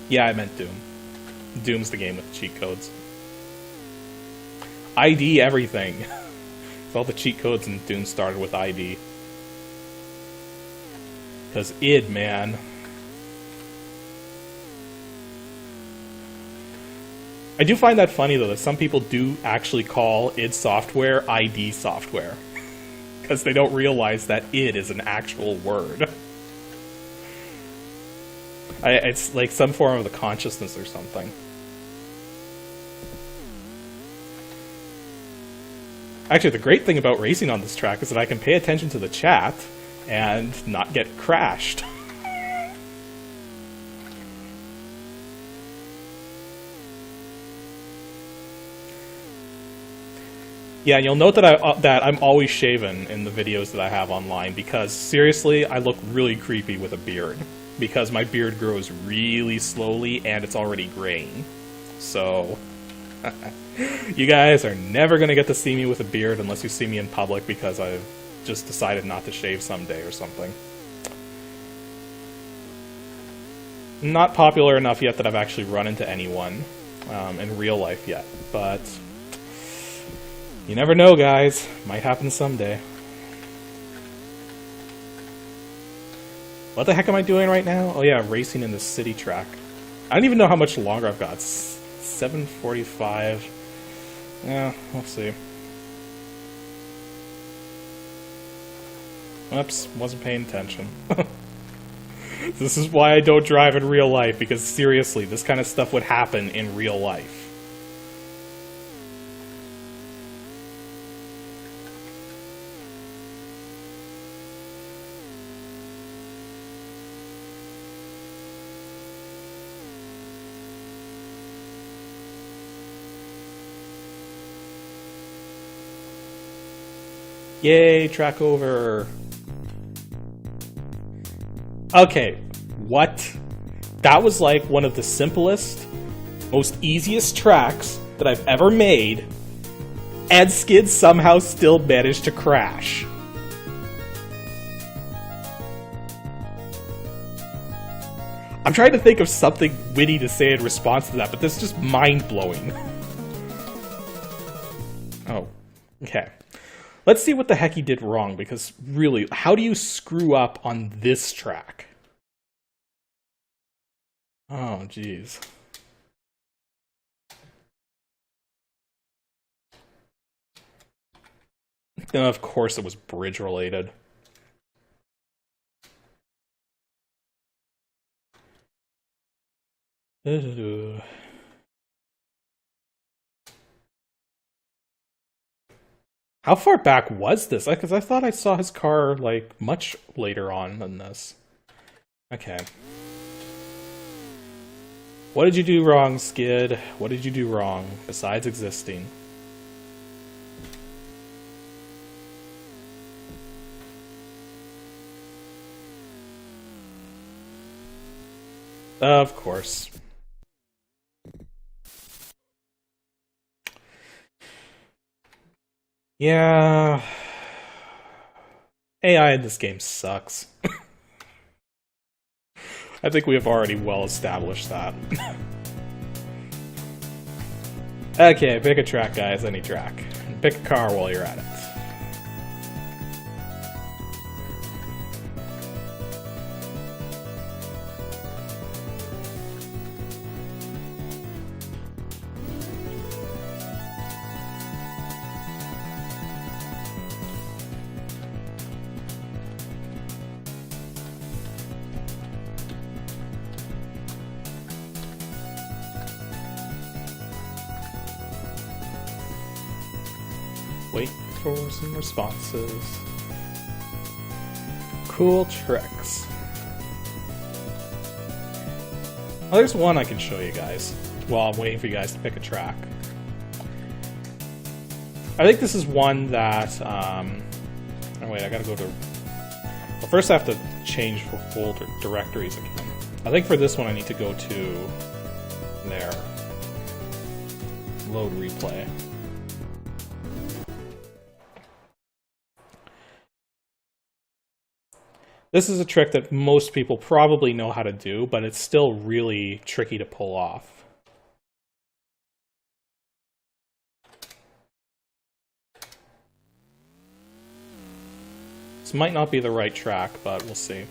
Yeah, I meant Doom. Doom's the game with the cheat codes. ID everything. All the cheat codes in Doom started with ID. Because id, man. I do find that funny, though, that some people do actually call id software ID software. Because they don't realize that id is an actual word. It's like some form of the consciousness or something. Actually, the great thing about racing on this track is that I can pay attention to the chat and not get crashed. Yeah, you'll note that I'm always shaven in the videos that I have online because, seriously, I look really creepy with a beard. Because my beard grows really slowly and it's already graying. So, you guys are never going to get to see me with a beard unless you see me in public because I've just decided not to shave someday or something. Not popular enough yet that I've actually run into anyone in real life yet, but you never know, guys. Might happen someday. What the heck am I doing right now? Oh yeah, racing in the city track. I don't even know how much longer I've got. 7:45. Yeah, we'll see. Oops, wasn't paying attention. This is why I don't drive in real life, because seriously, this kind of stuff would happen in real life. Yay, track over. Okay, what? That was like one of the simplest, most easiest tracks that I've ever made, and Skid somehow still managed to crash. I'm trying to think of something witty to say in response to that, but this is just mind-blowing. Oh, okay. Let's see what the heck he did wrong, because really, how do you screw up on this track? Oh, jeez. And of course it was bridge-related. How far back was this? Because I thought I saw his car, like, much later on than this. Okay. What did you do wrong, Skid? What did you do wrong, besides existing? Of course. Yeah. AI in this game sucks. I think we have already well established that. Okay, pick a track, guys, any track. Pick a car while you're at it. Wait for some responses. Cool tricks. Oh, there's one I can show you guys while I'm waiting for you guys to pick a track. I think this is one that, oh wait, I gotta go to... Well, first I have to change for folder directories again. I think for this one I need to go to there. Load replay. This is a trick that most people probably know how to do, but it's still really tricky to pull off. This might not be the right track, but we'll see.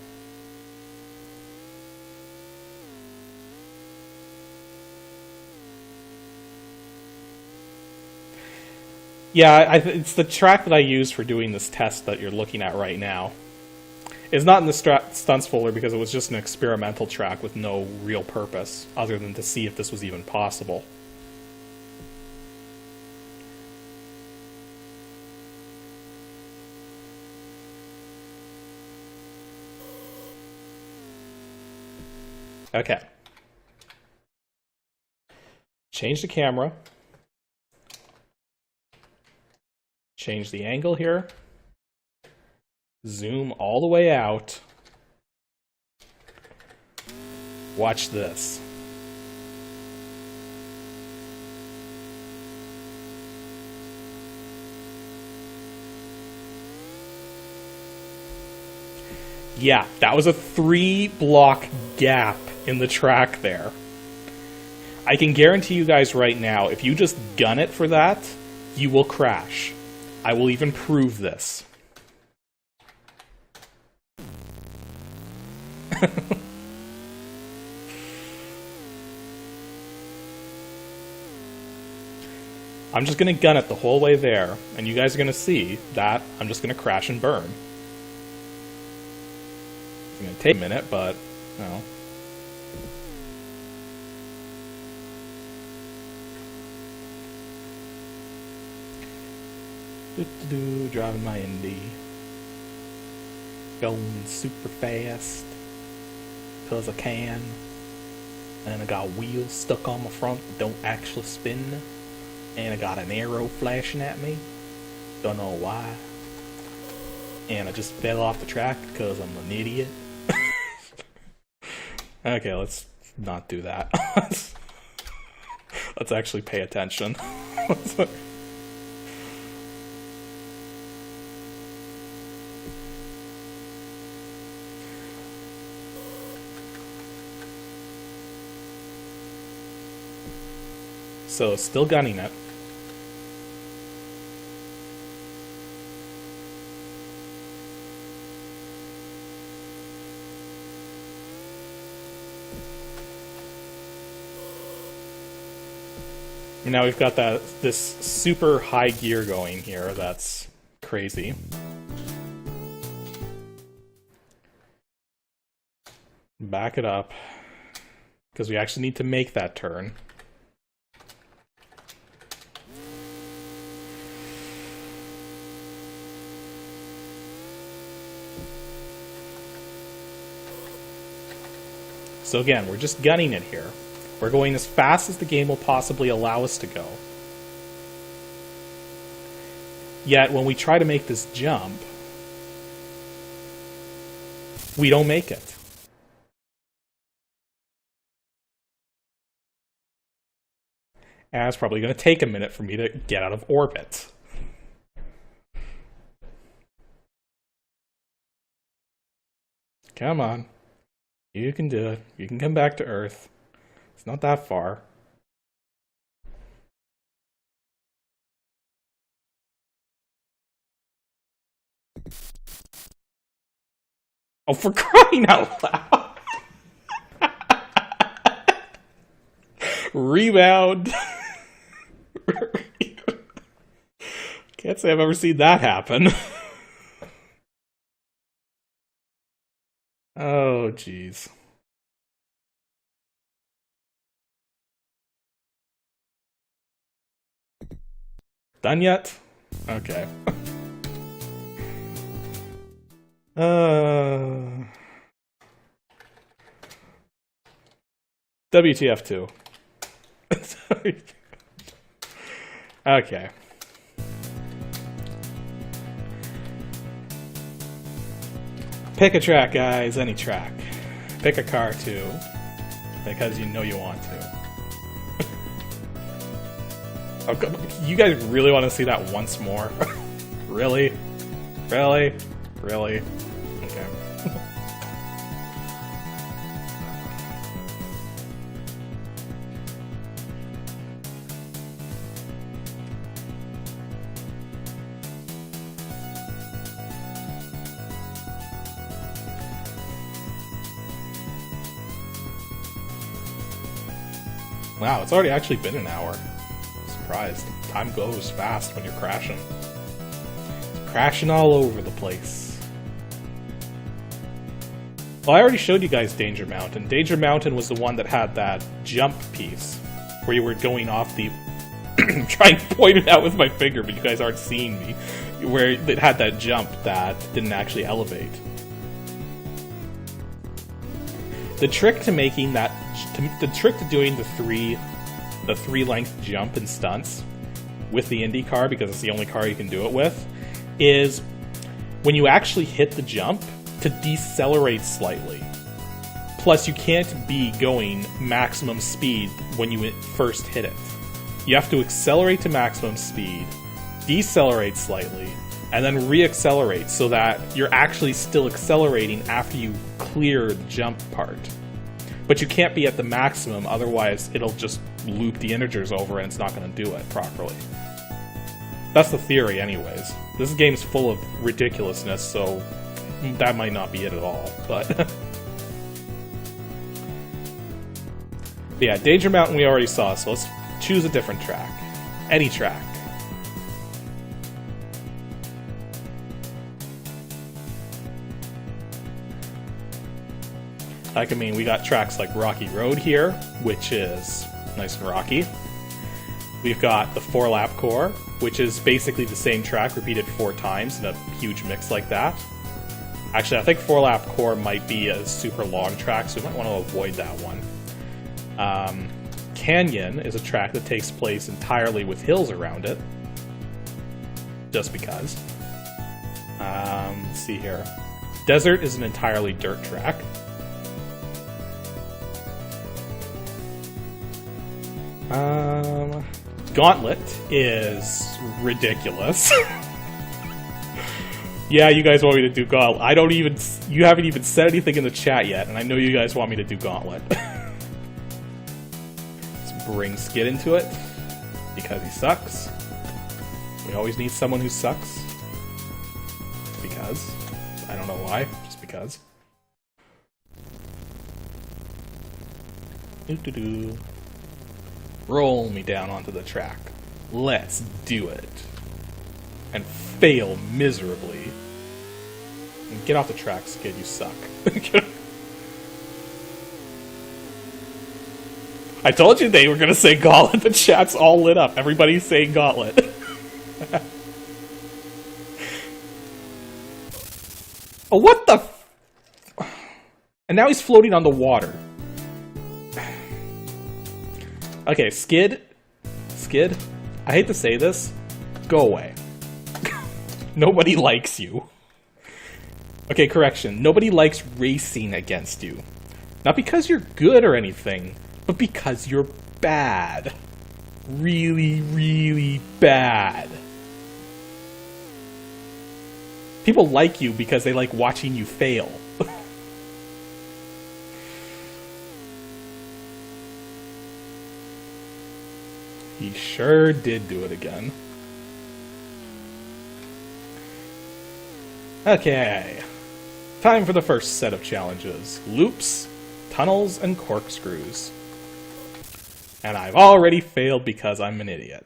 Yeah, it's the track that I use for doing this test that you're looking at right now. It's not in the stunts folder because it was just an experimental track with no real purpose other than to see if this was even possible. Okay. Change the camera. Change the angle here. Zoom all the way out. Watch this. Yeah, that was a 3-block gap in the track there. I can guarantee you guys right now, if you just gun it for that, you will crash. I will even prove this. I'm just gonna gun it the whole way there, and you guys are gonna see that I'm just gonna crash and burn. It's gonna take a minute, but, you know. Driving my Indy. Going super fast. 'Cause I can. And I got wheels stuck on my front that don't actually spin. And I got an arrow flashing at me. Don't know why. And I just fell off the track because I'm an idiot. Okay, let's not do that. Let's actually pay attention. So, still gunning it. And now we've got this super high gear going here. That's crazy. Back it up, because we actually need to make that turn. So again, we're just gunning it here. We're going as fast as the game will possibly allow us to go. Yet, when we try to make this jump, we don't make it. And it's probably going to take a minute for me to get out of orbit. Come on. You can do it. You can come back to Earth. It's not that far. Oh, for crying out loud! Rebound! Can't say I've ever seen that happen. Oh, jeez. Done yet? Okay. WTF2. Okay. Pick a track, guys. Any track. Pick a car, too. Because you know you want to. Oh, you guys really want to see that once more? Really? Really? Really? Okay. Wow, it's already actually been an hour. Surprised. Time goes fast when you're crashing. It's crashing all over the place. Well, I already showed you guys Danger Mountain. Danger Mountain was the one that had that jump piece where you were going off the... I'm trying to point it out with my finger, but you guys aren't seeing me. Where it had that jump that didn't actually elevate. The trick to making that... The trick to doing the three-length jump in stunts with the Indy car, because it's the only car you can do it with, is when you actually hit the jump, to decelerate slightly. Plus, you can't be going maximum speed when you first hit it. You have to accelerate to maximum speed, decelerate slightly, and then re-accelerate so that you're actually still accelerating after you clear the jump part. But you can't be at the maximum, otherwise it'll just loop the integers over and it's not going to do it properly. That's the theory anyways. This game's full of ridiculousness, so that might not be it at all, but... Yeah, Danger Mountain we already saw, so let's choose a different track. Any track. Like, I mean, we got tracks like Rocky Road here, which is nice and rocky. We've got the 4-lap core, which is basically the same track repeated 4 times in a huge mix like that. Actually, I think 4-lap core might be a super long track, so we might want to avoid that one. Canyon is a track that takes place entirely with hills around it. Just because. Let's see here. Desert is an entirely dirt track. Gauntlet is ridiculous. Yeah, you guys want me to do Gauntlet. You haven't even said anything in the chat yet, and I know you guys want me to do Gauntlet. Let's bring Skid into it, because he sucks. We always need someone who sucks. Because. I don't know why, just because. Doo-doo-doo. Roll me down onto the track. Let's do it. And fail miserably. And get off the track, Skid, you suck. I told you they were gonna say Gauntlet. The chat's all lit up. Everybody's saying Gauntlet. Oh, what the f— And now he's floating on the water. Okay, Skid, I hate to say this, go away. Nobody likes you. Okay, correction. Nobody likes racing against you. Not because you're good or anything, but because you're bad. Really, really bad. People like you because they like watching you fail. He sure did do it again. Okay. Time for the first set of challenges. Loops, tunnels, and corkscrews. And I've already failed because I'm an idiot.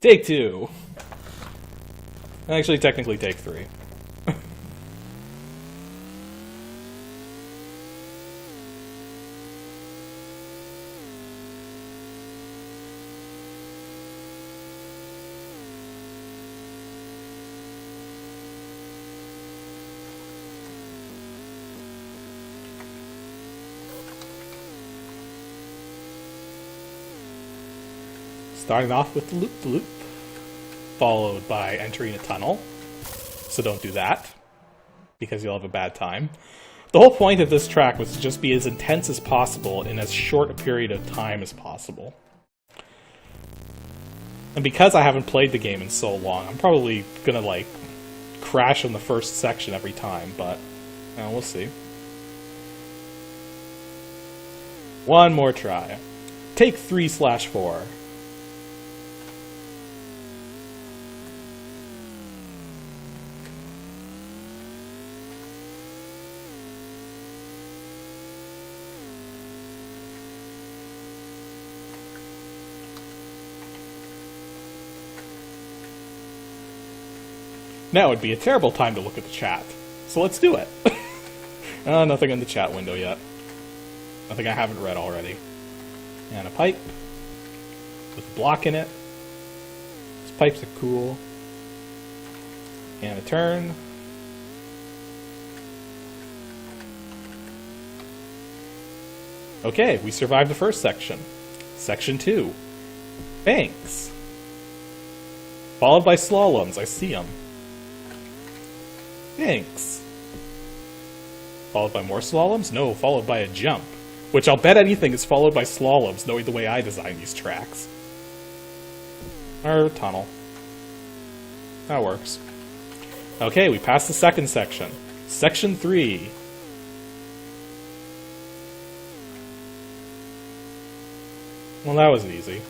Take 2. Actually, technically take 3. Starting off with the loop-the-loop, followed by entering a tunnel. So don't do that, because you'll have a bad time. The whole point of this track was to just be as intense as possible in as short a period of time as possible. And because I haven't played the game in so long, I'm probably gonna, like, crash on the first section every time, but we'll see. One more try. Take 3/4. Now would be a terrible time to look at the chat, so let's do it. Nothing in the chat window yet. Nothing I haven't read already. And a pipe with a block in it. These pipes are cool. And a turn. Okay, we survived the first section. Section 2. Banks. Followed by slaloms, I see them. Thanks. Followed by more slaloms? No, followed by a jump. Which I'll bet anything is followed by slaloms, knowing the way I design these tracks. Or tunnel. That works. Okay, we passed the second section. Section 3. Well, that was easy.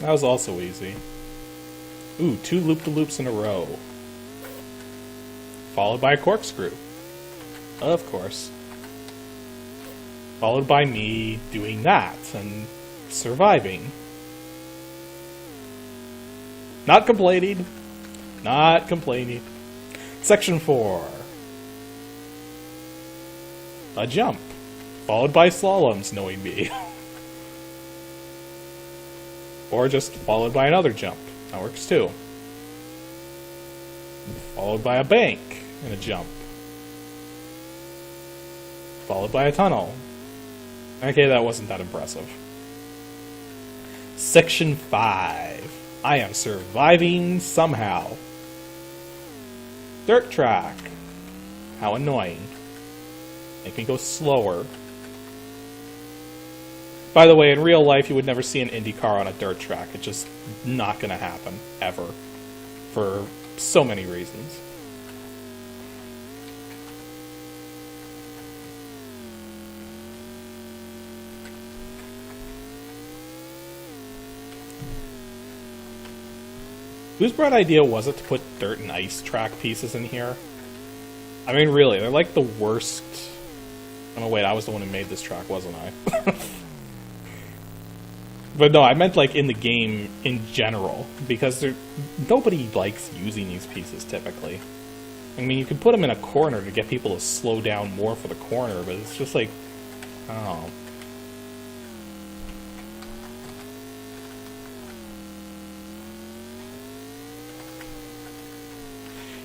That was also easy. Ooh, 2 loop-de-loops in a row. Followed by a corkscrew. Of course. Followed by me doing that and surviving. Not complaining. Not complaining. Section 4. A jump. Followed by slaloms, knowing me. Or just followed by another jump. That works too. Followed by a bank and a jump. Followed by a tunnel. Okay, that wasn't that impressive. Section 5. I am surviving somehow. Dirt track. How annoying. Make me go slower. By the way, in real life, you would never see an Indy car on a dirt track. It's just not going to happen, ever. For so many reasons. Whose bright idea was it to put dirt and ice track pieces in here? I mean, really, they're like the worst... Oh, no, wait, I was the one who made this track, wasn't I? But no, I meant like in the game in general, because nobody likes using these pieces typically. I mean, you can put them in a corner to get people to slow down more for the corner, but it's just like, I don't know.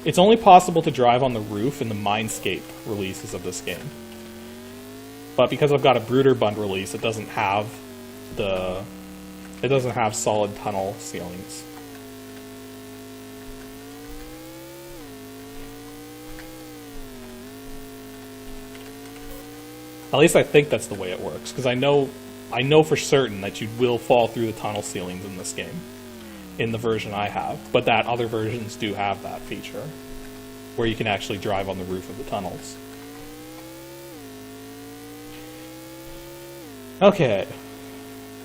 It's only possible to drive on the roof in the Mindscape releases of this game. But because I've got a Brooder Bund release, it doesn't have solid tunnel ceilings. At least I think that's the way it works, because I know for certain that you will fall through the tunnel ceilings in this game. In the version I have, but that other versions do have that feature where you can actually drive on the roof of the tunnels. Okay,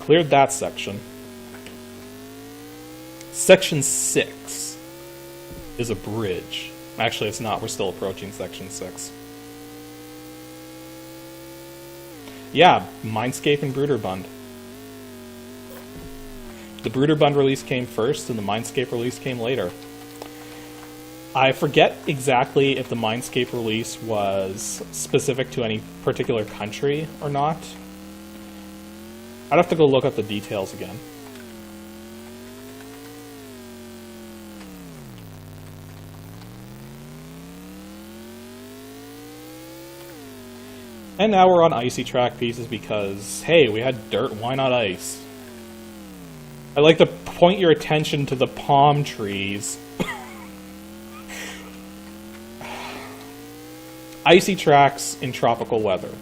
cleared that section. Section 6 is a bridge. Actually, it's not. We're still approaching Section 6. Yeah, Mindscape and Brooder Bund. The Brooder Bund release came first, and the Mindscape release came later. I forget exactly if the Mindscape release was specific to any particular country or not. I'd have to go look up the details again. And now we're on icy track pieces because, hey, we had dirt, why not ice? I'd like to point your attention to the palm trees. Icy tracks in tropical weather.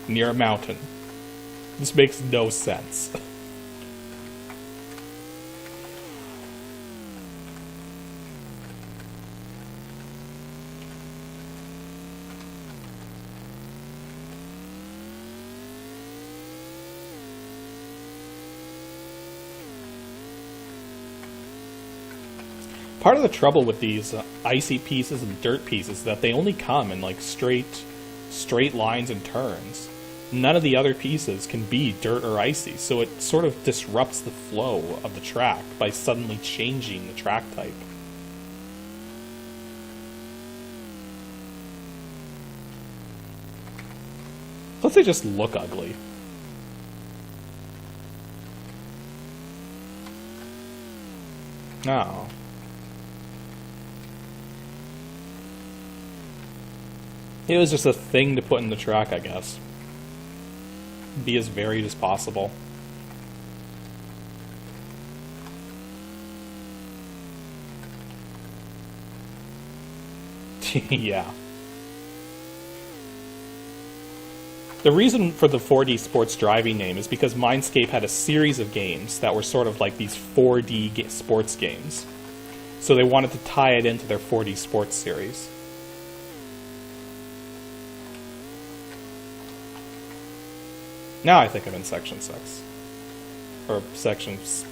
Near a mountain. This makes no sense. Part of the trouble with these icy pieces and dirt pieces is that they only come in like straight lines and turns. None of the other pieces can be dirt or icy, so it sort of disrupts the flow of the track by suddenly changing the track type. Plus they just look ugly. No. It was just a thing to put in the track, I guess. Be as varied as possible. Yeah. The reason for the 4D Sports Driving name is because Mindscape had a series of games that were sort of like these 4D sports games. So they wanted to tie it into their 4D Sports series. Now I think I'm in Section 6. Or Sections...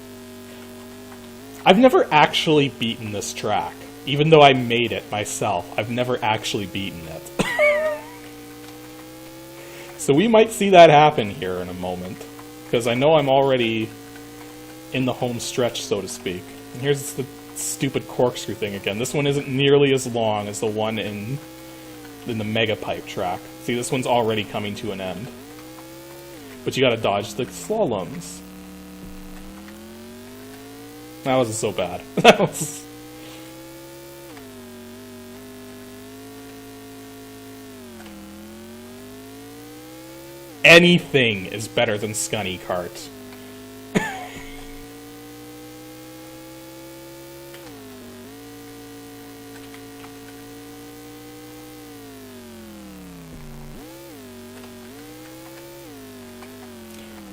I've never actually beaten this track. Even though I made it myself, I've never actually beaten it. So we might see that happen here in a moment. Because I know I'm already in the home stretch, so to speak. And here's the stupid corkscrew thing again. This one isn't nearly as long as the one in the Mega Pipe track. See, this one's already coming to an end. But you gotta dodge the slaloms. That wasn't so bad. That was... Anything is better than Scunny Kart.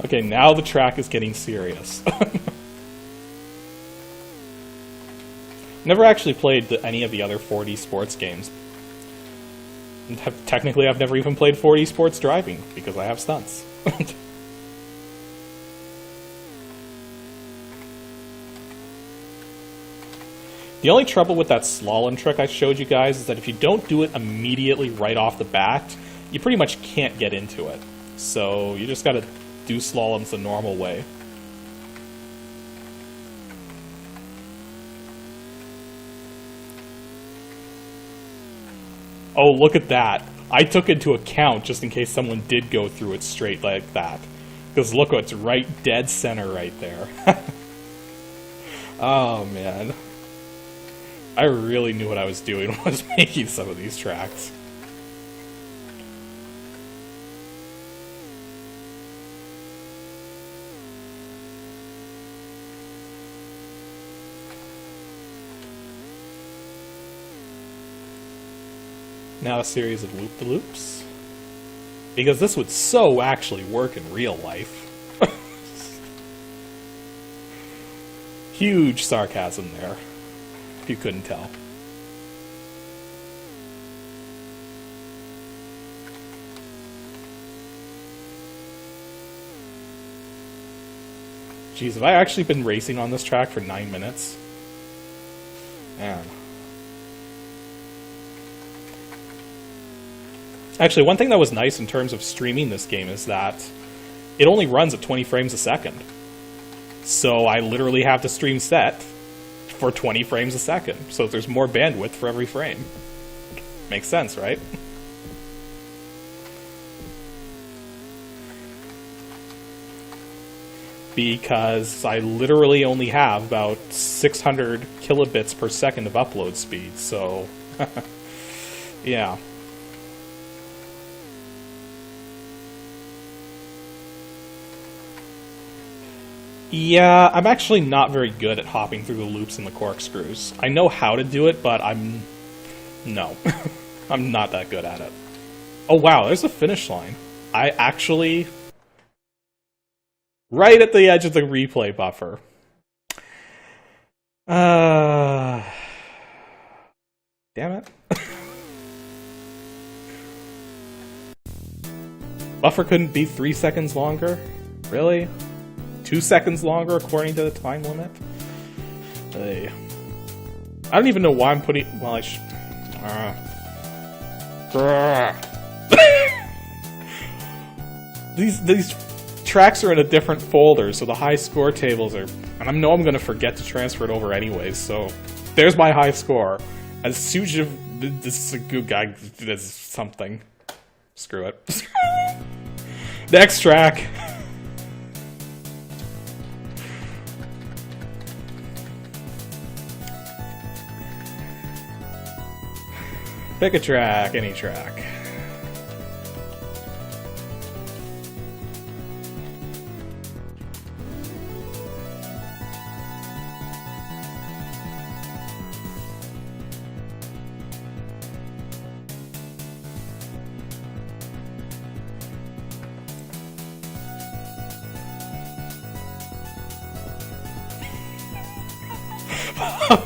Okay, now the track is getting serious. Never actually played any of the other 4D sports games. Technically, I've never even played 4D sports driving, because I have stunts. The only trouble with that slalom trick I showed you guys is that if you don't do it immediately right off the bat, you pretty much can't get into it. So you just gotta do slaloms the normal way. Oh, look at that. I took into account just in case someone did go through it straight like that. Because look, it's right dead center right there. Oh, man. I really knew what I was doing when I was making some of these tracks. Now a series of loop-de-loops. Because this would so actually work in real life. Huge sarcasm there, if you couldn't tell. Jeez, have I actually been racing on this track for 9 minutes? Man. Actually, one thing that was nice in terms of streaming this game is that it only runs at 20 frames a second. So I literally have the stream set for 20 frames a second. So there's more bandwidth for every frame. Makes sense, right? Because I literally only have about 600 kilobits per second of upload speed, so yeah. Yeah, I'm actually not very good at hopping through the loops and the corkscrews. I know how to do it, but no. I'm not that good at it. Oh wow, there's a finish line. I actually... Right at the edge of the replay buffer. Damn it. Buffer couldn't be 3 seconds longer? Really? 2 seconds longer according to the time limit? Hey. I don't even know why I'm putting... Well, I should... These tracks are in a different folder, so the high score tables are... And I know I'm going to forget to transfer it over anyways, so... There's my high score. As soon as this is a good guy does something. Screw it. Next track. Pick a track, any track.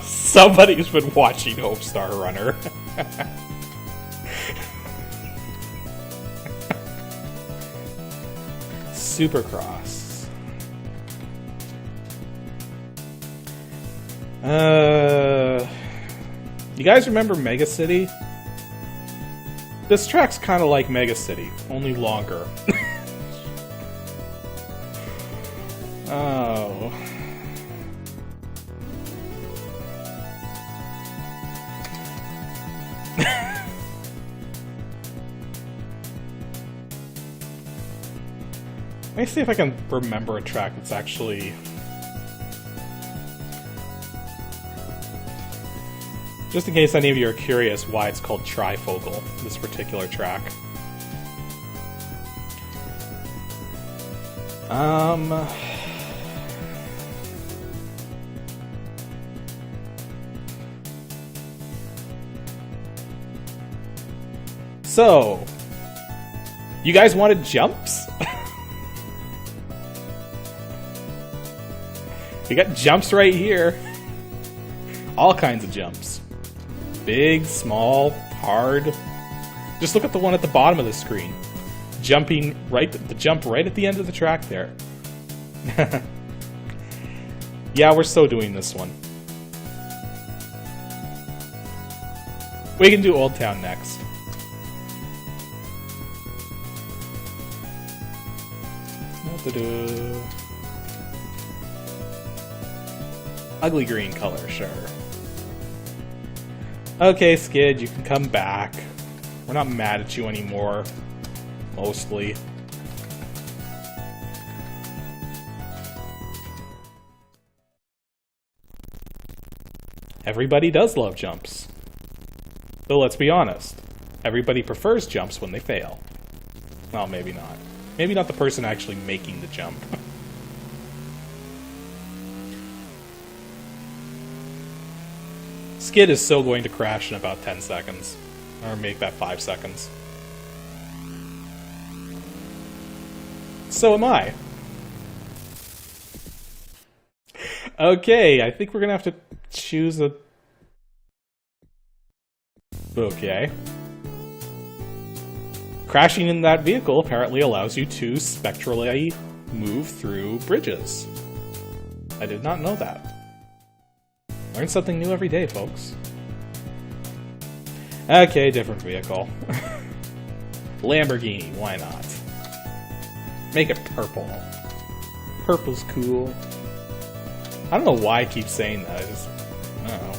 Somebody's been watching Hope Star Runner. Supercross. You guys remember Mega City? This track's kind of like Mega City, only longer. Oh. Let me see if I can remember a track that's actually... Just in case any of you are curious why it's called trifocal, this particular track. So... You guys wanted jumps? We got jumps right here. All kinds of jumps. Big, small, hard. Just look at the one at the bottom of the screen. Jumping right, the jump right at the end of the track there. Yeah, we're so doing this one. We can do Old Town next. Ugly green color, sure. Okay, Skid, you can come back. We're not mad at you anymore. Mostly. Everybody does love jumps. Though let's be honest, everybody prefers jumps when they fail. Well, maybe not. Maybe not the person actually making the jump. Skid is so going to crash in about 10 seconds. Or make that 5 seconds. So am I. Okay, I think we're gonna have to choose a... Okay. Crashing in that vehicle apparently allows you to spectrally move through bridges. I did not know that. Learn something new every day, folks. Okay, different vehicle. Lamborghini, why not? Make it purple. Purple's cool. I don't know why I keep saying that. I don't know.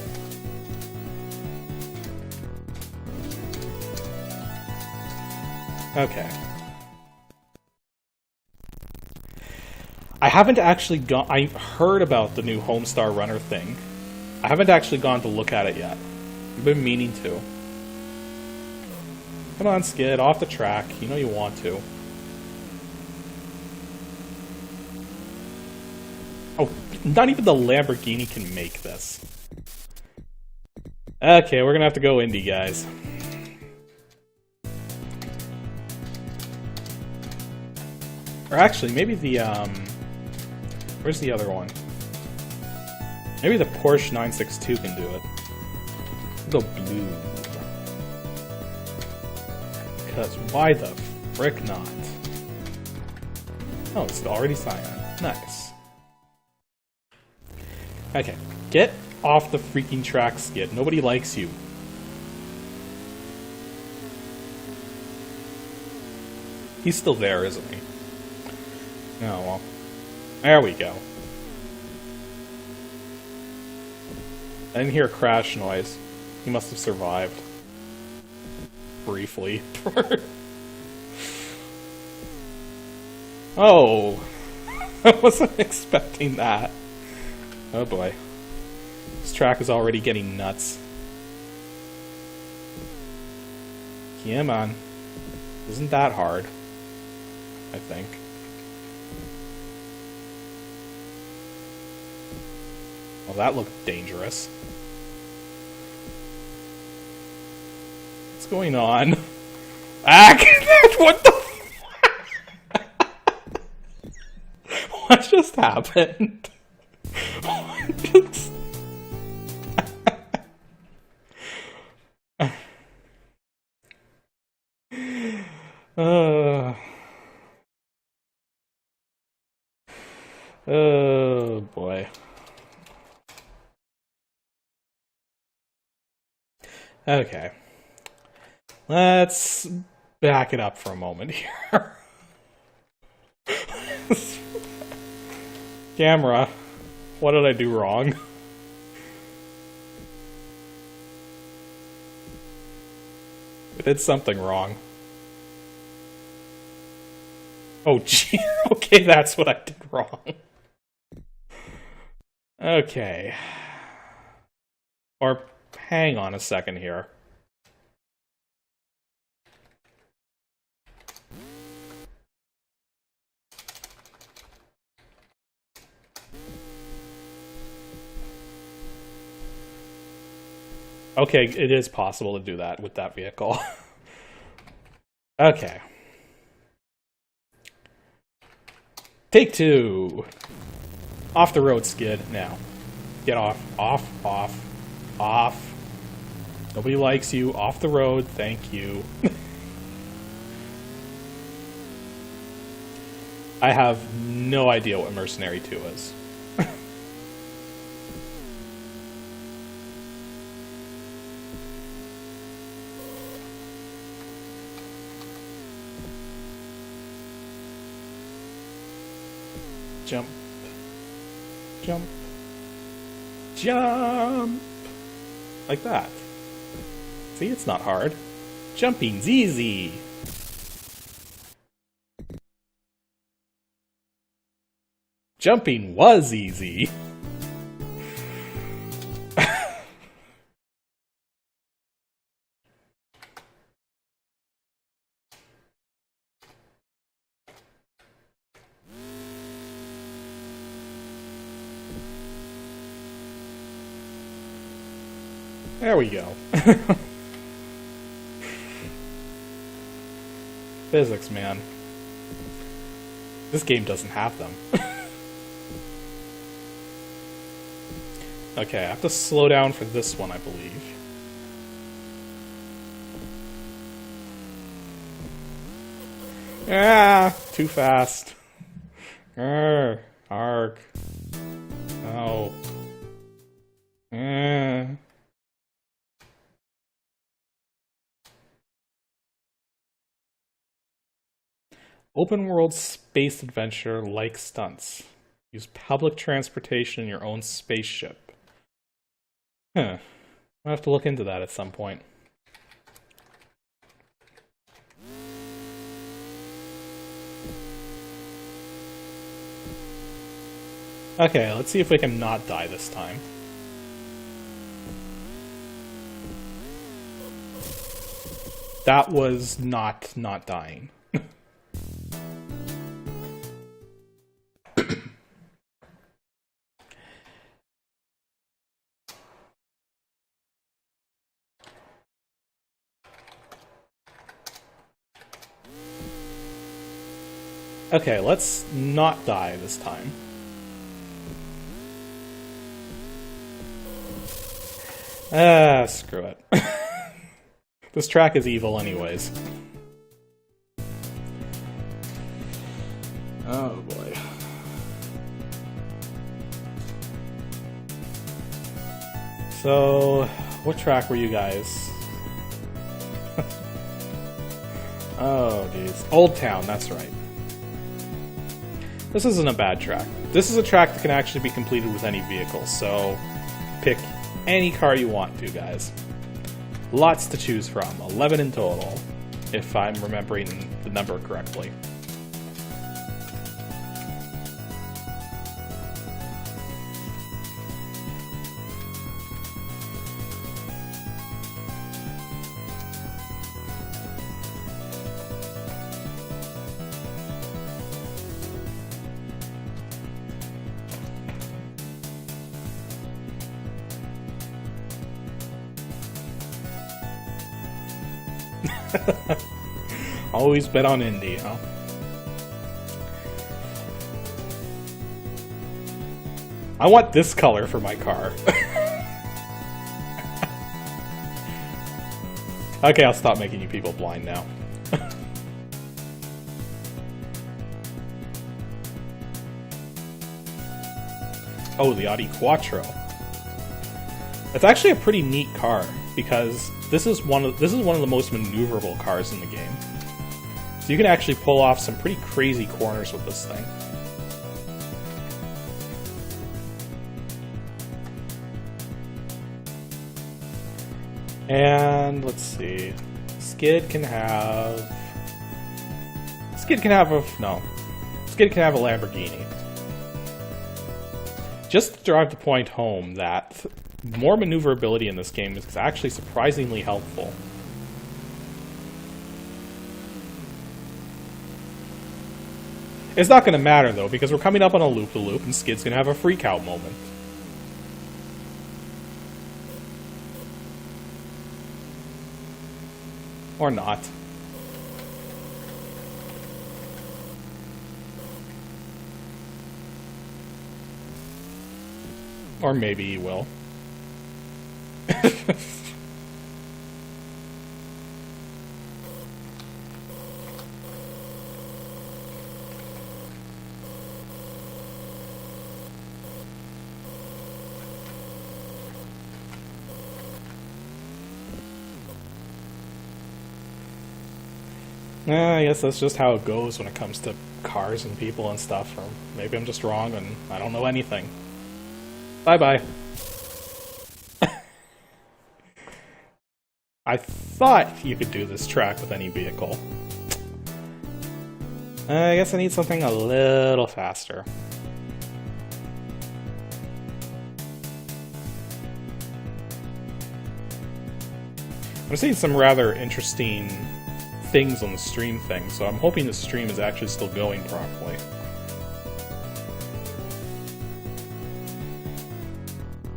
Okay. I haven't actually gone... I heard about the new Homestar Runner thing. I haven't actually gone to look at it yet. I've been meaning to. Come on, Skid, off the track. You know you want to. Oh, not even the Lamborghini can make this. Okay, we're gonna have to go indie, guys. Or actually, maybe the, where's the other one? Maybe the Porsche 962 can do it. We'll go blue. Because why the frick not? Oh, it's already cyan. Nice. Okay, get off the freaking track, Skid. Nobody likes you. He's still there, isn't he? Oh, well. There we go. I didn't hear a crash noise. He must have survived. Briefly. Oh! I wasn't expecting that. Oh boy. This track is already getting nuts. Come on. Isn't that hard? I think. Well, that looked dangerous. What's going on? Ah! What the? What just happened? What just... Oh boy. Okay. Let's back it up for a moment here. Camera, what did I do wrong? I did something wrong. Oh, gee. Okay, that's what I did wrong. Okay. Or, hang on a second here. Okay, it is possible to do that with that vehicle. Okay. Take two. Off the road, Skid, now. Get off. Off, off, off. Nobody likes you. Off the road, thank you. I have no idea what Mercenary 2 is. Jump. Jump. Jump! Like that. See, it's not hard. Jumping's easy! Jumping was easy! There we go. Physics, man. This game doesn't have them. Okay, I have to slow down for this one, I believe. Ah, too fast. Arg. No. Open world space adventure like Stunts. Use public transportation in your own spaceship. Huh. I'll have to look into that at some point. Okay, let's see if we can not die this time. That was not dying. Okay, let's not die this time. Ah, screw it. This track is evil anyways. Oh boy. So, what track were you guys? Oh geez. Old Town, that's right. This isn't a bad track. This is a track that can actually be completed with any vehicle, so pick any car you want to, guys. Lots to choose from, 11 in total, if I'm remembering the number correctly. Always bet on Indy, huh? I want this color for my car. Okay, I'll stop making you people blind now. Oh, the Audi Quattro. It's actually a pretty neat car because this is one of the most maneuverable cars in the game. So you can actually pull off some pretty crazy corners with this thing. And let's see. Skid can have a Lamborghini. Just to drive the point home that more maneuverability in this game is actually surprisingly helpful. It's not going to matter though, because we're coming up on a loop-de-loop and Skid's going to have a freak-out moment. Or not. Or maybe he will. I guess that's just how it goes when it comes to cars and people and stuff. Or maybe I'm just wrong and I don't know anything. Bye-bye. I thought you could do this track with any vehicle. I guess I need something a little faster. I'm seeing some rather interesting things on the stream thing, so I'm hoping the stream is actually still going properly.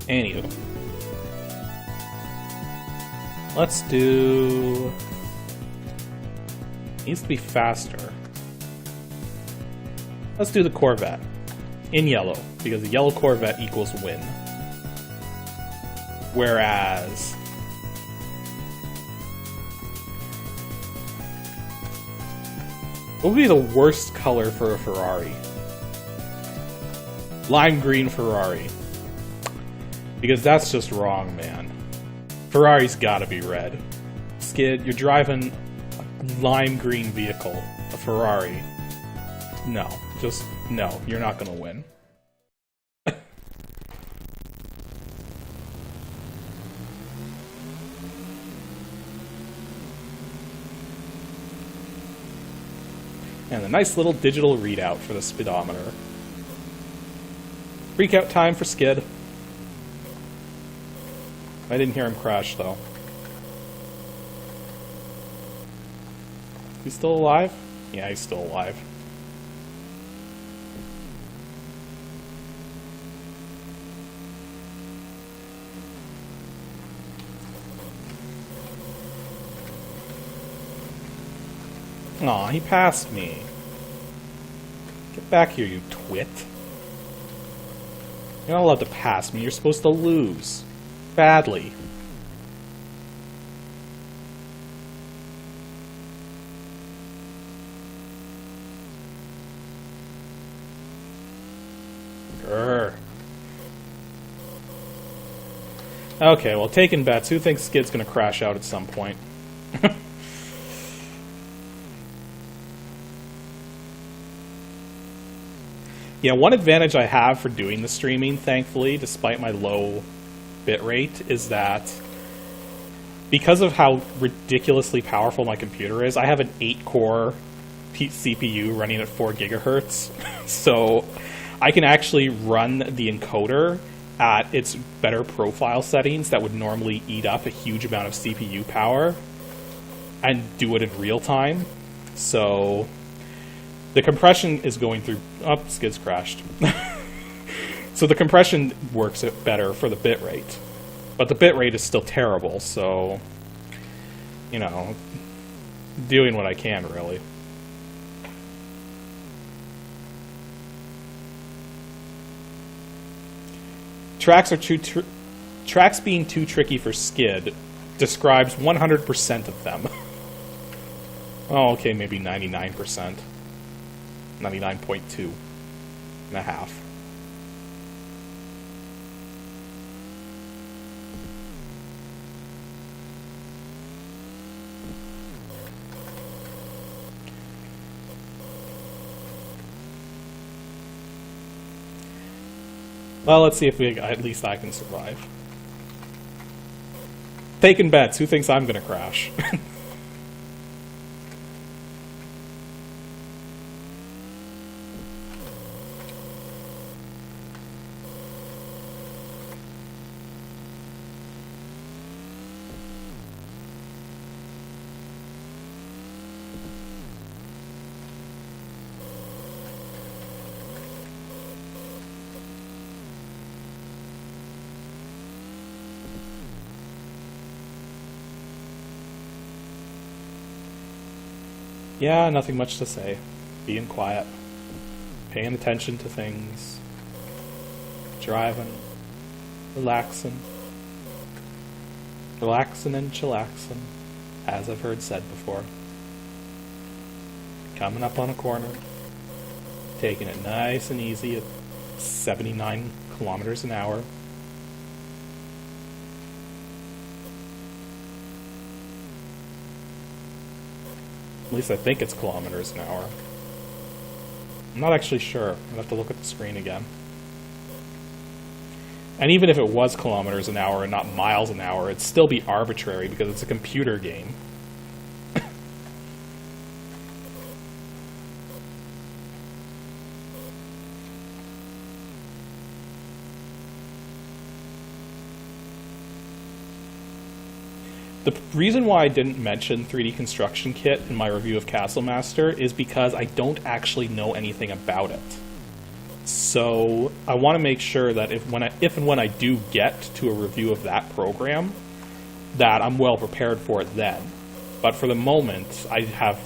Anywho. Let's do... Needs to be faster. Let's do the Corvette. In yellow, because the yellow Corvette equals win. Whereas... what would be the worst color for a Ferrari? Lime green Ferrari. Because that's just wrong, man. Ferrari's gotta be red. Skid, you're driving a lime green vehicle, a Ferrari. No, just no, you're not gonna win. And a nice little digital readout for the speedometer. Freak-out time for Skid. I didn't hear him crash, though. He's still alive? Yeah, he's still alive. Aw, he passed me. Get back here, you twit. You're not allowed to pass me, you're supposed to lose. Badly. Grr. Okay, well, taking bets. Who thinks Skid's gonna crash out at some point? Yeah, one advantage I have for doing the streaming, thankfully, despite my low bitrate, is that because of how ridiculously powerful my computer is, I have an 8-core CPU running at 4 gigahertz, so I can actually run the encoder at its better profile settings that would normally eat up a huge amount of CPU power and do it in real time. So the compression is going through... Oh, Skid's crashed. So the compression works it better for the bitrate. But the bitrate is still terrible, so... you know... doing what I can, really. Tracks being too tricky for Skid describes 100% of them. Oh, okay, maybe 99%. 99.2 and a half. Well, let's see if at least I can survive. Taking bets. Who thinks I'm gonna crash? Yeah, nothing much to say. Being quiet. Paying attention to things. Driving. Relaxing. Relaxing and chillaxing, as I've heard said before. Coming up on a corner, taking it nice and easy at 79 kilometers an hour. At least I think it's kilometers an hour. I'm not actually sure. I'll have to look at the screen again. And even if it was kilometers an hour and not miles an hour, it'd still be arbitrary because it's a computer game. The reason why I didn't mention 3D Construction Kit in my review of Castle Master is because I don't actually know anything about it. So I want to make sure that if and when I do get to a review of that program, that I'm well prepared for it then. But for the moment, I have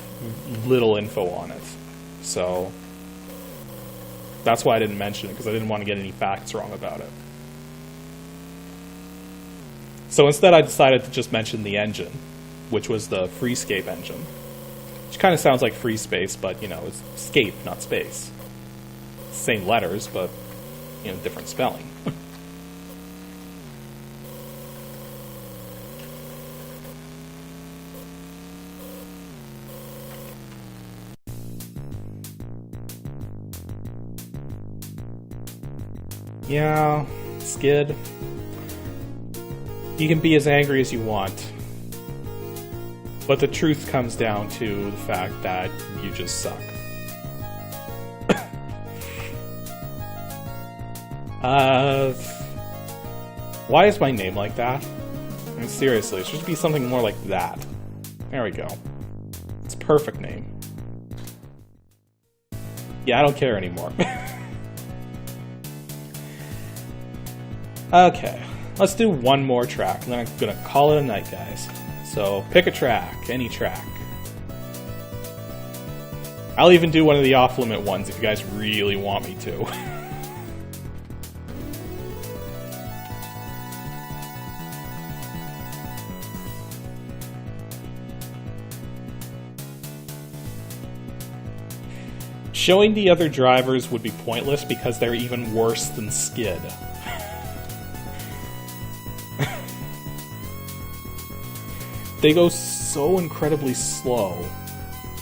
little info on it. So that's why I didn't mention it, because I didn't want to get any facts wrong about it. So instead I decided to just mention the engine, which was the Freescape engine. Which kind of sounds like free space, but, you know, it's scape, not space. Same letters, but, you know, different spelling. Yeah, Skid. You can be as angry as you want. But the truth comes down to the fact that you just suck. Why is my name like that? I mean, seriously, it should be something more like that. There we go. It's a perfect name. Yeah, I don't care anymore. Okay, let's do one more track, and then I'm gonna call it a night, guys. So, pick a track, any track. I'll even do one of the off-limit ones if you guys really want me to. Showing the other drivers would be pointless because they're even worse than Skid. They go so incredibly slow.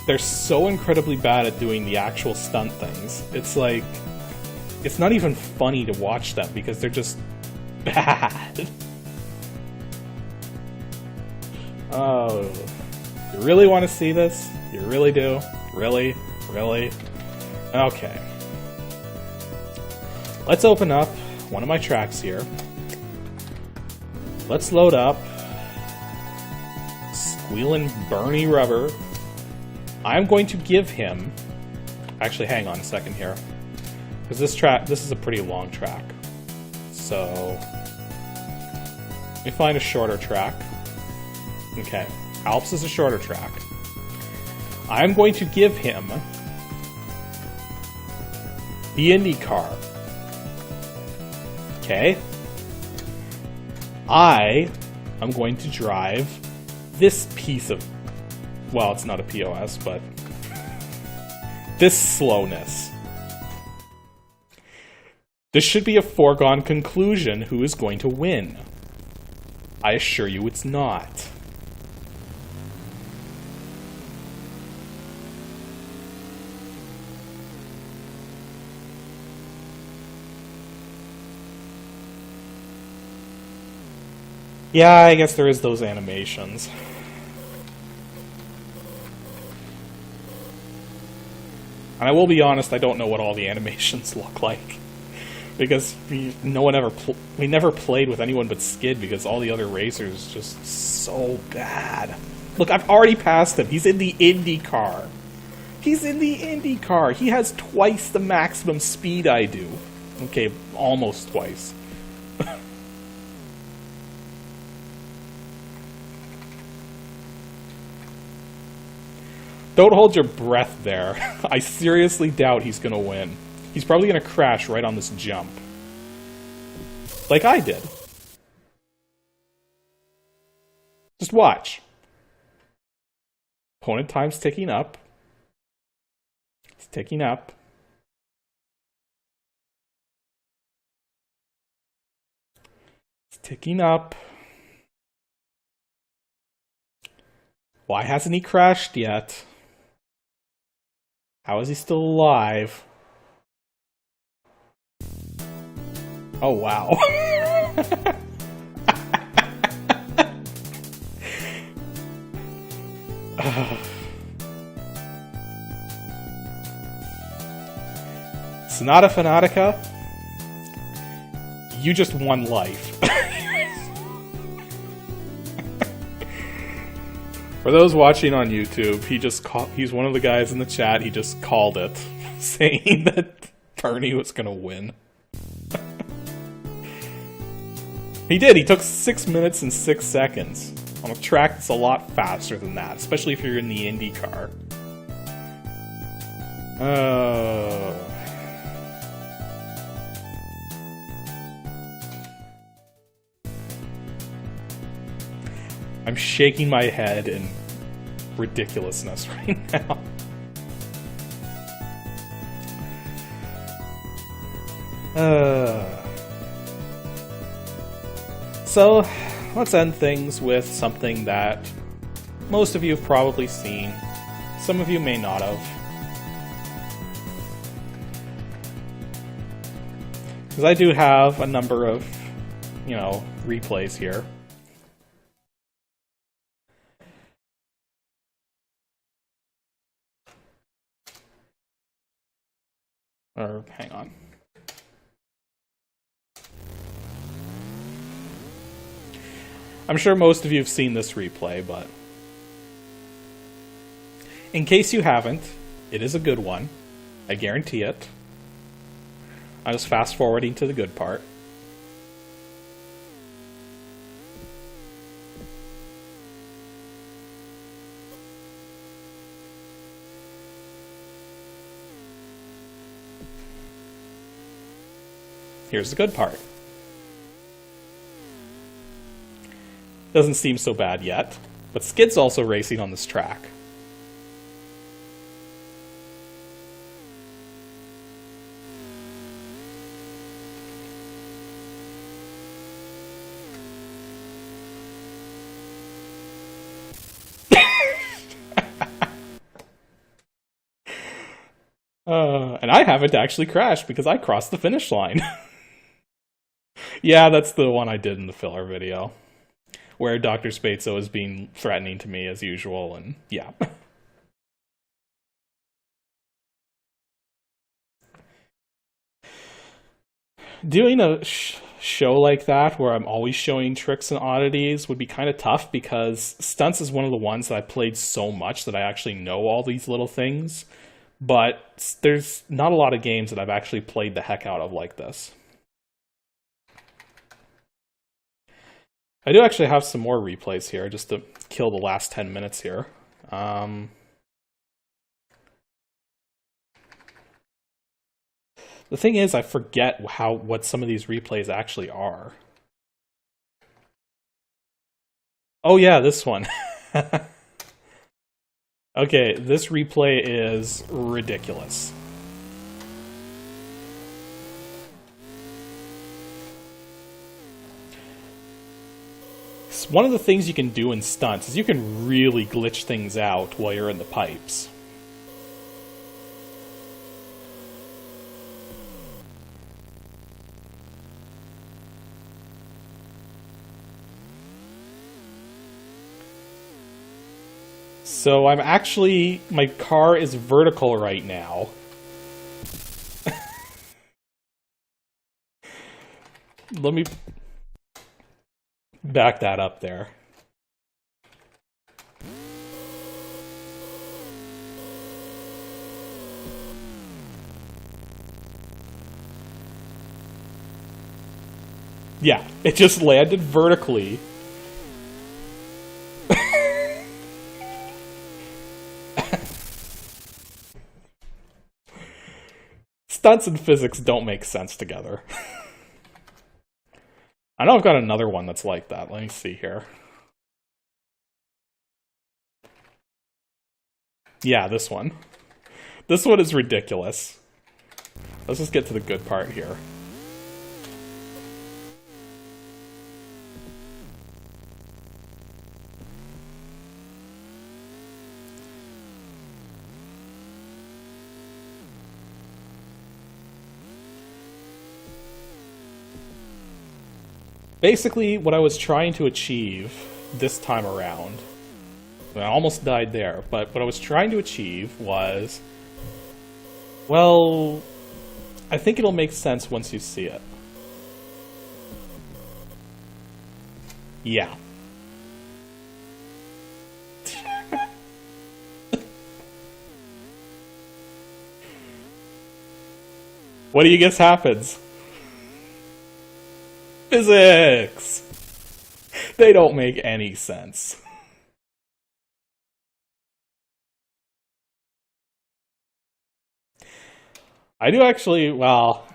They're so incredibly bad at doing the actual stunt things. It's like, it's not even funny to watch them because they're just bad. Oh, you really want to see this? You really do? Really? Really? Okay. Let's open up one of my tracks here. Let's load up Squealin' Bernie Rubber. I'm going to give him... Actually, hang on a second here. Because this is a pretty long track. So... let me find a shorter track. Okay. Alps is a shorter track. I'm going to give him... the IndyCar. Okay. I am going to drive this piece of... well, it's not a POS, but... this slowness. This should be a foregone conclusion who is going to win. I assure you it's not. Yeah, I guess there is those animations. And I will be honest, I don't know what all the animations look like. Because we never played with anyone but Skid because all the other racers just so bad. Look, I've already passed him. He's in the IndyCar. He's in the IndyCar. He has twice the maximum speed I do. Okay, almost twice. Don't hold your breath there. I seriously doubt he's going to win. He's probably going to crash right on this jump. Like I did. Just watch. Opponent time's ticking up. It's ticking up. It's ticking up. Why hasn't he crashed yet? How is he still alive? Oh, wow. Sonata Fanatica, you just won life. For those watching on YouTube, he's one of the guys in the chat, he just called it, saying that Bernie was gonna win. He did, he took 6 minutes and 6 seconds. On a track that's a lot faster than that, especially if you're in the Indy car. I'm shaking my head in ridiculousness right now. So, let's end things with something that most of you have probably seen. Some of you may not have. Because I do have a number of, replays here. Or, hang on. I'm sure most of you have seen this replay, but in case you haven't, it is a good one. I guarantee it. I'm just fast forwarding to the good part. Here's the good part. Doesn't seem so bad yet, but Skid's also racing on this track. And I haven't actually crashed because I crossed the finish line. Yeah, that's the one I did in the filler video, where Dr. Spatzo is being threatening to me as usual, and yeah. Doing a show like that, where I'm always showing tricks and oddities, would be kind of tough, because Stunts is one of the ones that I played so much that I actually know all these little things, but there's not a lot of games that I've actually played the heck out of like this. I do actually have some more replays here, just to kill the last 10 minutes here. The thing is, I forget what some of these replays actually are. Oh yeah, this one. Okay, this replay is ridiculous. One of the things you can do in Stunts is you can really glitch things out while you're in the pipes. So my car is vertical right now. Let me back that up there. Yeah, it just landed vertically. Stunts and physics don't make sense together. I know I've got another one that's like that. Let me see here. Yeah, this one. This one is ridiculous. Let's just get to the good part here. Basically, what I was trying to achieve this time around, I almost died there, but what I was trying to achieve was, well, I think it'll make sense once you see it. Yeah. What do you guess happens? Physics! They don't make any sense. I do actually, well,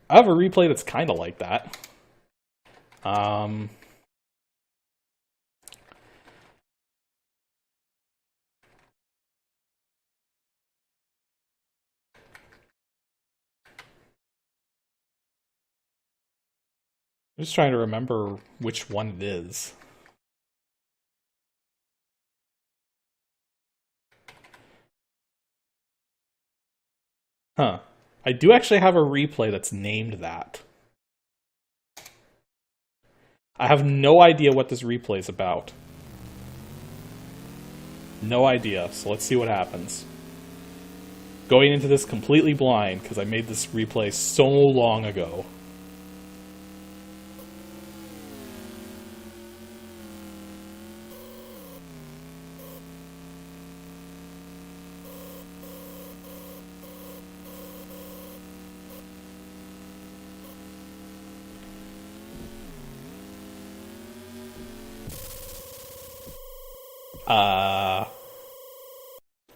I have a replay that's kind of like that. I'm just trying to remember which one it is. Huh. I do actually have a replay that's named that. I have no idea what this replay is about. No idea, so let's see what happens. Going into this completely blind, because I made this replay so long ago.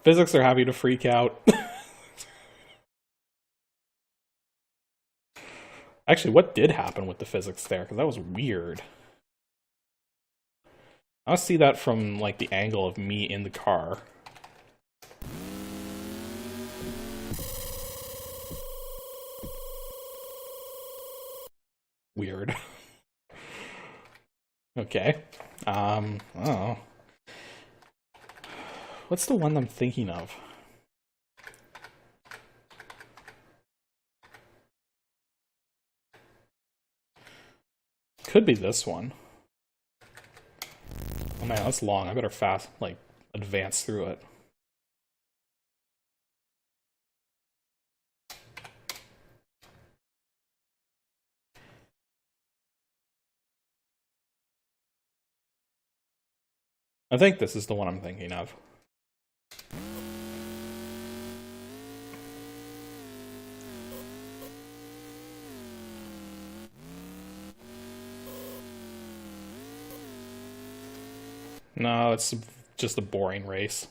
Physics are happy to freak out. Actually, what did happen with the physics there? Because that was weird. I'll see that from, like, the angle of me in the car. Weird. Okay. Oh. What's the one I'm thinking of? Could be this one. Oh man, that's long. I better advance through it. I think this is the one I'm thinking of. No, it's just a boring race.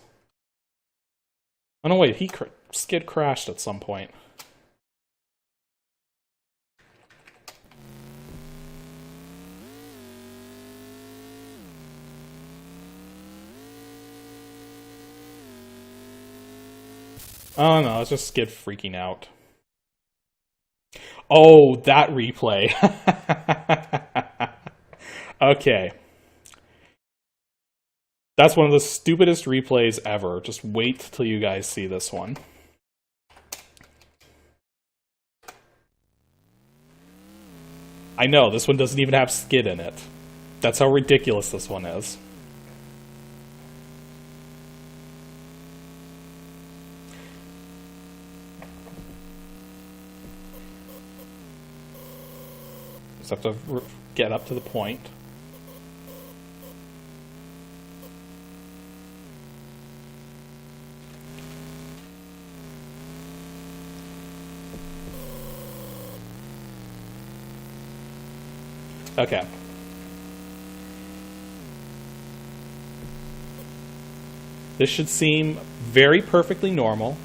Oh no, wait, Skid crashed at some point. Oh no, it's just Skid freaking out. Oh, that replay. Okay. That's one of the stupidest replays ever. Just wait till you guys see this one. I know, this one doesn't even have Skid in it. That's how ridiculous this one is. Just have to get up to the point. Okay. This should seem very perfectly normal.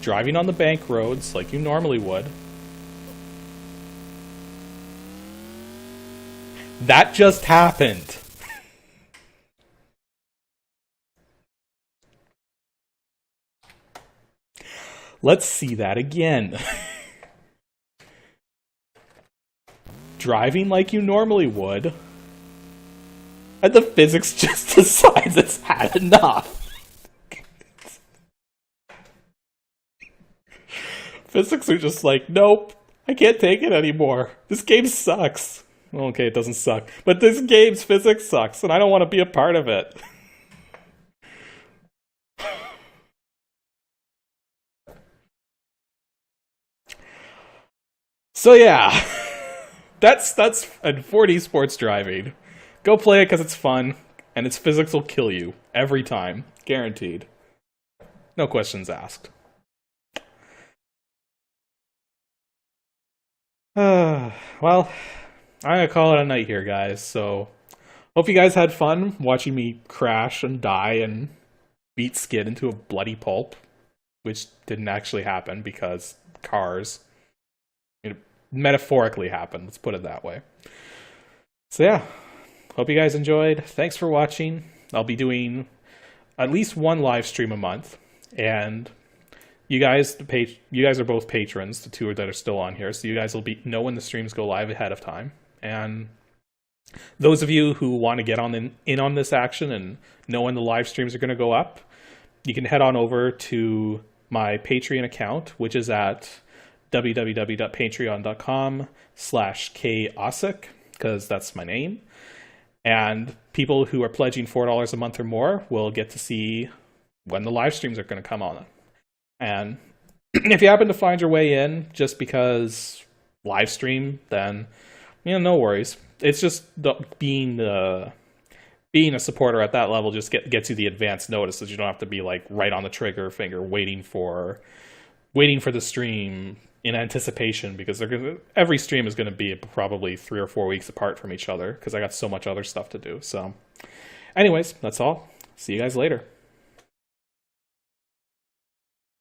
Driving on the bank roads like you normally would. That just happened. Let's see that again. Driving like you normally would. And the physics just decides it's had enough. Physics are just like, nope, I can't take it anymore. This game sucks. Okay, it doesn't suck. But this game's physics sucks, and I don't want to be a part of it. So yeah, that's and 4D sports driving. Go play it because it's fun, and its physics will kill you every time, guaranteed. No questions asked. Well, I'm gonna call it a night here, guys. So, hope you guys had fun watching me crash and die and beat Skid into a bloody pulp, which didn't actually happen because cars. It metaphorically happened. Let's put it that way. So yeah, hope you guys enjoyed. Thanks for watching. I'll be doing at least one live stream a month, and you guys are both patrons, the two that are still on here, so you guys will know when the streams go live ahead of time. And those of you who want to get in on this action and know when the live streams are going to go up, you can head on over to my Patreon account, which is at www.patreon.com/kosik, because that's my name. And people who are pledging $4 a month or more will get to see when the live streams are going to come on. And if you happen to find your way in just because live stream, then no worries. It's just being a supporter at that level just gets you the advance notices. You don't have to be like right on the trigger finger waiting for the stream in anticipation, because every stream is going to be probably 3 or 4 weeks apart from each other because I got so much other stuff to do. So anyways, that's all. See you guys later.